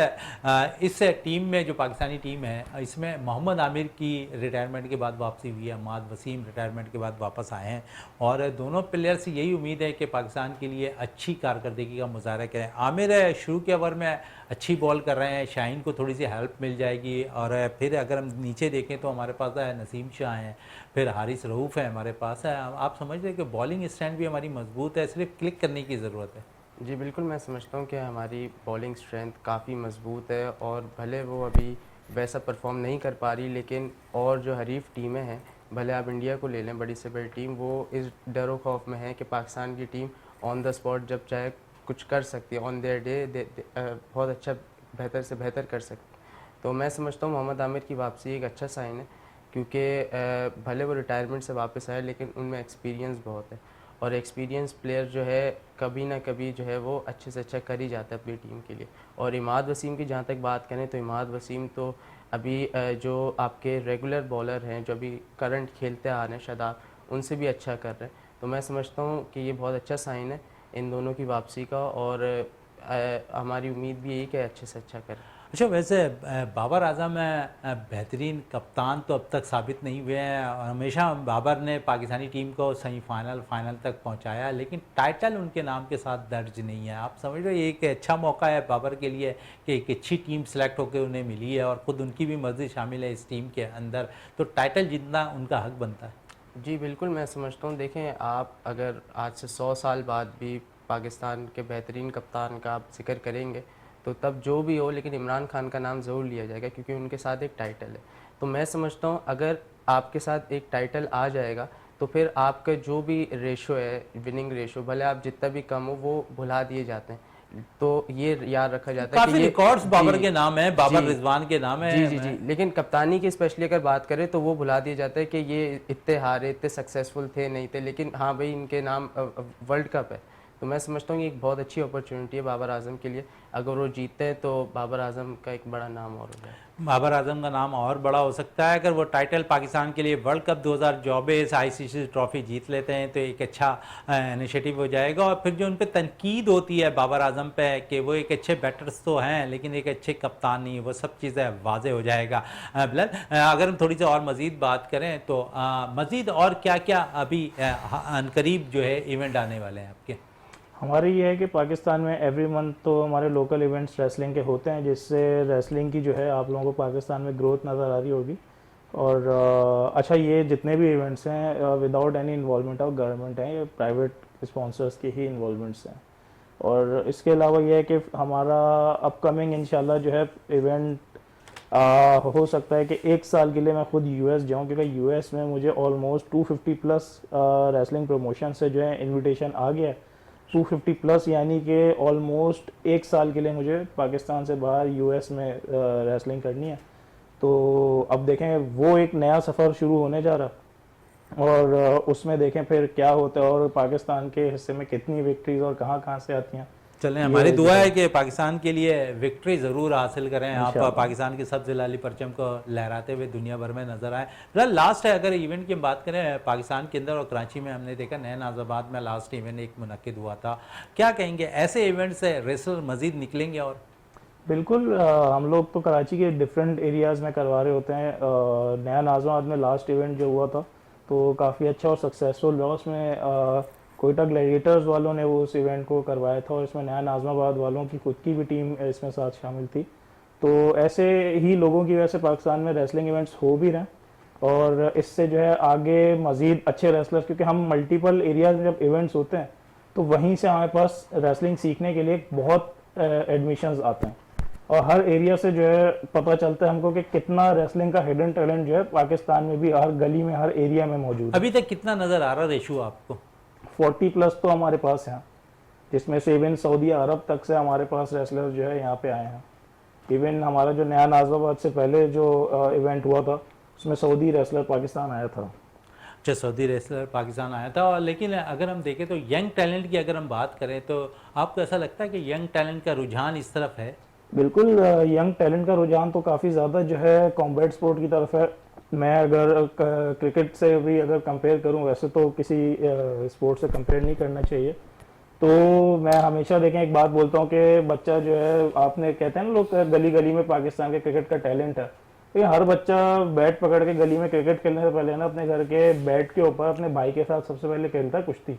इस टीम में जो पाकिस्तानी टीम है इसमें मोहम्मद आमिर की रिटायरमेंट के बाद वापसी हुई है, अहमद वसीम रिटायरमेंट के बाद वापस आए हैं, और दोनों प्लेयर से यही उम्मीद है कि पाकिस्तान के लिए अच्छी कारकर्दगी का मुजाहरा करें। आमिर शुरू के ओवर में अच्छी बॉल कर रहे हैं, शाहीन को थोड़ी सी हेल्प मिल जाएगी, और फिर अगर हम नीचे देखें तो हमारे पास है नसीम शाह हैं, फिर हारिस रऊफ़ है हमारे पास है। आप समझते हैं कि बॉलिंग स्टैंड भी हमारी मजबूत है, सिर्फ क्लिक करने की ज़रूरत है? जी बिल्कुल, मैं समझता हूँ कि हमारी बॉलिंग स्ट्रेंथ काफ़ी मजबूत है, और भले वो अभी वैसा परफॉर्म नहीं कर पा रही, लेकिन और जो हरीफ टीमें हैं, भले आप इंडिया को ले लें, बड़ी से बड़ी टीम, वो इस डर खौफ में है कि पाकिस्तान की टीम ऑन द स्पॉट जब चाहे कुछ कर सकती है, ऑन देयर डे बहुत अच्छा बेहतर से बेहतर कर सकती है। तो मैं समझता हूँ मोहम्मद आमिर की वापसी एक अच्छा साइन है, क्योंकि भले वो रिटायरमेंट से वापस आए, लेकिन उनमें एक्सपीरियंस बहुत है, और एक्सपीरियंस प्लेयर जो है कभी ना कभी जो है वो अच्छे से अच्छा कर ही जाता है अपनी टीम के लिए। और इमाद वसीम की जहाँ तक बात करें तो इमाद वसीम तो अभी जो आपके रेगुलर बॉलर हैं, जो अभी करंट खेलते आ रहे हैं शादाब, उनसे भी अच्छा कर रहे हैं। तो मैं समझता हूँ कि ये बहुत अच्छा साइन है इन दोनों की वापसी का, और हमारी उम्मीद भी यही कि अच्छे से अच्छा करें। अच्छा, वैसे बाबर आजम बेहतरीन कप्तान तो अब तक साबित नहीं हुए हैं, और हमेशा बाबर ने पाकिस्तानी टीम को सेमीफाइनल फाइनल तक पहुंचाया, लेकिन टाइटल उनके नाम के साथ दर्ज नहीं है। आप समझ रहे हो ये एक अच्छा मौका है बाबर के लिए कि एक अच्छी टीम सेलेक्ट होकर उन्हें मिली है, और ख़ुद उनकी भी मर्जी शामिल है इस टीम के अंदर, तो टाइटल जीतना उनका हक बनता है। जी बिल्कुल, मैं समझता हूँ। देखें, आप अगर आज से 100 साल बाद भी पाकिस्तान के बेहतरीन कप्तान का आप जिक्र करेंगे तो तब जो भी हो, लेकिन इमरान खान का नाम ज़रूर लिया जाएगा, क्योंकि उनके साथ एक टाइटल है। तो मैं समझता हूँ अगर आपके साथ एक टाइटल आ जाएगा तो फिर आपका जो भी रेशो है, विनिंग रेशो, भले आप जितना भी कम हो, वो भुला दिए जाते हैं। तो ये याद रखा जाता है कि ये रिकॉर्ड्स बाबर के नाम है, बाबर रिजवान के नाम है। जी, लेकिन कप्तानी की स्पेशली अगर बात करें तो वो भुला दिया जाता है कि ये इतने हारे, इतने सक्सेसफुल थे नहीं थे, लेकिन हाँ भाई इनके नाम वर्ल्ड कप है, तो मैं समझता हूँ ये एक बहुत अच्छी अपॉर्चुनिटी है बाबर आजम के लिए। अगर वो जीतते हैं तो बाबर आजम का एक बड़ा नाम और हो जाए। बाबर आजम का नाम और बड़ा हो सकता है अगर वो टाइटल पाकिस्तान के लिए वर्ल्ड कप 2024 आईसीसी ट्रॉफी जीत लेते हैं तो एक अच्छा इनिशिएटिव हो जाएगा। और फिर जो उन पर तनकीद होती है बाबर आजम पे कि वो एक अच्छे बैटर्स तो हैं लेकिन एक अच्छे कप्तान नहीं, वो सब चीज़ें वाजे हो जाएगा। बिलाल, अगर हम थोड़ी सी और मज़ीद बात करें तो मज़ीद और क्या क्या अभी अनकरीब जो है इवेंट आने वाले हैं आपके? हमारी ये है कि पाकिस्तान में एवरी मंथ तो हमारे लोकल इवेंट्स रेसलिंग के होते हैं, जिससे रेसलिंग की जो है आप लोगों को पाकिस्तान में ग्रोथ नज़र आ रही होगी। और अच्छा, ये जितने भी इवेंट्स हैं without any involvement of government हैं, ये प्राइवेट स्पॉन्सर्स की ही इन्वॉल्वमेंट्स हैं। और इसके अलावा ये है कि हमारा अपकमिंग इंशाल्लाह जो है इवेंट हो सकता है कि 1 साल के लिए मैं खुद यूएस जाऊं, क्योंकि यूएस में मुझे ऑलमोस्ट 250 प्लस रेसलिंग प्रमोशन से जो है इन्विटेशन आ गया है। 250 प्लस यानी कि ऑलमोस्ट 1 साल के लिए मुझे पाकिस्तान से बाहर यूएस में रेसलिंग करनी है। तो अब देखें, वो एक नया सफ़र शुरू होने जा रहा और उसमें देखें फिर क्या होता है और पाकिस्तान के हिस्से में कितनी विक्ट्रीज और कहाँ कहाँ से आती हैं। चलें, हमारी दुआ है कि पाकिस्तान के लिए विक्ट्री ज़रूर हासिल करें, आप पाकिस्तान के सब जिलाली परचम को लहराते हुए दुनिया भर में नज़र आए। लास्ट है, अगर इवेंट की बात करें पाकिस्तान के अंदर और कराची में, हमने देखा नए नाज़ाबाद में लास्ट इवेंट एक मुनक्किद हुआ था, क्या कहेंगे ऐसे इवेंट से रेसलर मज़ीद निकलेंगे? और बिल्कुल, हम लोग तो कराची के डिफरेंट एरियाज़ में करवा रहे होते हैं। नया नाज़ाबाद में लास्ट इवेंट जो हुआ था तो काफ़ी अच्छा और सक्सेसफुल रहा। उसमें कोयटा ग्लैडिएटर्स वालों ने वो उस इवेंट को करवाया था और इसमें नया नाज़माबाद वालों की खुद की भी टीम इसमें साथ शामिल थी। तो ऐसे ही लोगों की वजह से पाकिस्तान में रेसलिंग इवेंट्स हो भी रहे हैं और इससे जो है आगे मज़ीद अच्छे रेसलर्स, क्योंकि हम मल्टीपल एरियाज़ में जब इवेंट्स होते हैं तो वहीं से हमारे पास रेसलिंग सीखने के लिए बहुत एडमिशन्स आते हैं और हर एरिया से जो है पता चलता है हमको कि कितना रेसलिंग का हिडन टैलेंट जो है पाकिस्तान में भी हर गली में हर एरिया में मौजूद है। अभी तक कितना नज़र आ रहा रेशो आपको? 40 प्लस तो हमारे पास हैं, जिसमें से इवन सऊदी अरब तक से हमारे पास रेसलर जो है यहाँ पे आए हैं। इवन हमारा जो नया नाज़ाबाद से पहले जो इवेंट हुआ था उसमें सऊदी रेसलर पाकिस्तान आया था। अच्छा, सऊदी रेसलर पाकिस्तान आया था। और लेकिन अगर हम देखें तो यंग टैलेंट की अगर हम बात करें तो आपको ऐसा लगता है कि यंग टैलेंट का रुझान इस तरफ है? बिल्कुल, यंग टैलेंट का रुझान तो काफ़ी ज़्यादा जो है कॉम्बैट स्पोर्ट की तरफ है। मैं अगर क्रिकेट से भी अगर कंपेयर करूं, वैसे तो किसी स्पोर्ट से कंपेयर नहीं करना चाहिए, तो मैं हमेशा देखें एक बात बोलता हूं कि बच्चा जो है, आपने कहते हैं ना लोग गली गली में पाकिस्तान के क्रिकेट का टैलेंट है, तो ये हर बच्चा बैट पकड़ के गली में क्रिकेट खेलने से पहले ना अपने घर के बैट के ऊपर अपने भाई के साथ सबसे पहले खेलता है कुश्ती।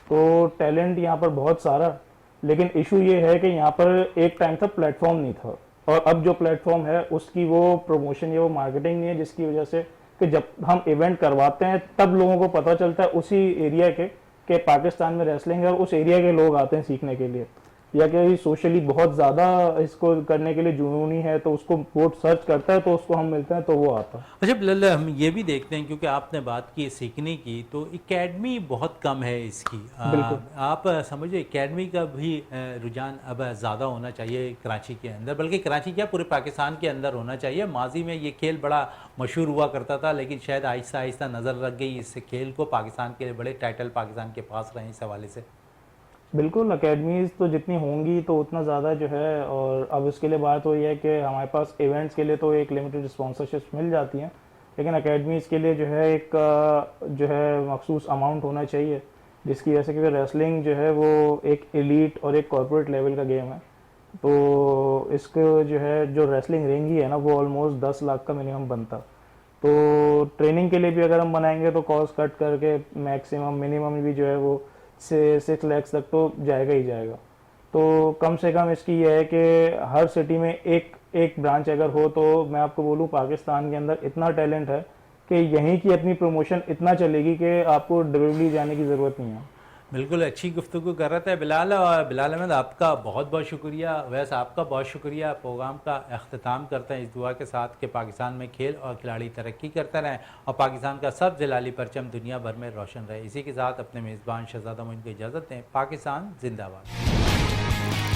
तो टैलेंट यहाँ पर बहुत सारा, लेकिन इशू ये है कि यहाँ पर एक टाइम था प्लेटफॉर्म नहीं था और अब जो प्लेटफॉर्म है उसकी वो प्रमोशन या वो मार्केटिंग नहीं है, जिसकी वजह से कि जब हम इवेंट करवाते हैं तब लोगों को पता चलता है उसी एरिया के पाकिस्तान में रेसलिंग है और उस एरिया के लोग आते हैं सीखने के लिए, या कि सोशली बहुत ज़्यादा इसको करने के लिए जुनूनी है तो उसको बहुत सर्च करता है तो उसको हम मिलते हैं तो वो आता है। अच्छा बिलाल, हम ये भी देखते हैं क्योंकि आपने बात की सीखने की, तो एकेडमी बहुत कम है इसकी। आप समझो एकेडमी का भी रुझान अब ज़्यादा होना चाहिए कराची के अंदर, बल्कि कराची क्या पूरे पाकिस्तान के अंदर होना चाहिए। माजी में ये खेल बड़ा मशहूर हुआ करता था लेकिन शायद आहिस्ता आहिस्ता नज़र लग गई इस खेल को, पाकिस्तान के लिए बड़े टाइटल पाकिस्तान के पास रहे इस हवाले से। बिल्कुल, अकेडमीज़ तो जितनी होंगी तो उतना ज़्यादा जो है, और अब इसके लिए बात वही है कि हमारे पास इवेंट्स के लिए तो एक लिमिटेड स्पॉन्सरशिप मिल जाती हैं, लेकिन अकेडमीज़ के लिए जो है एक जो है मखसूस अमाउंट होना चाहिए, जिसकी वजह से क्योंकि रेसलिंग जो है वो एक एलीट और एक कॉर्पोरेट लेवल का गेम है। तो इसको जो है जो रेसलिंग रिंग ही है ना वो ऑलमोस्ट 10 लाख का मिनिमम बनता, तो ट्रेनिंग के लिए भी अगर हम बनाएंगे तो कॉस्ट कट करके मैक्सिमम मिनिमम भी जो है वो से 6 लाख तक तो जाएगा ही जाएगा। तो कम से कम इसकी यह है कि हर सिटी में एक ब्रांच अगर हो, तो मैं आपको बोलूँ पाकिस्तान के अंदर इतना टैलेंट है कि यहीं की अपनी प्रमोशन इतना चलेगी कि आपको WWE जाने की ज़रूरत नहीं है। बिल्कुल अच्छी गुफ्तगू कर रहा था बिलाल, और बिलाल अहमद आपका बहुत बहुत शुक्रिया। वैसे आपका बहुत शुक्रिया। प्रोग्राम का अख्ताम करते हैं इस दुआ के साथ कि पाकिस्तान में खेल और खिलाड़ी तरक्की करते रहें और पाकिस्तान का सब जिलाली परचम दुनिया भर में रोशन रहे। इसी के साथ अपने मेज़बान शहजादा मोइन को इजाज़त दें। पाकिस्तान जिंदाबाद।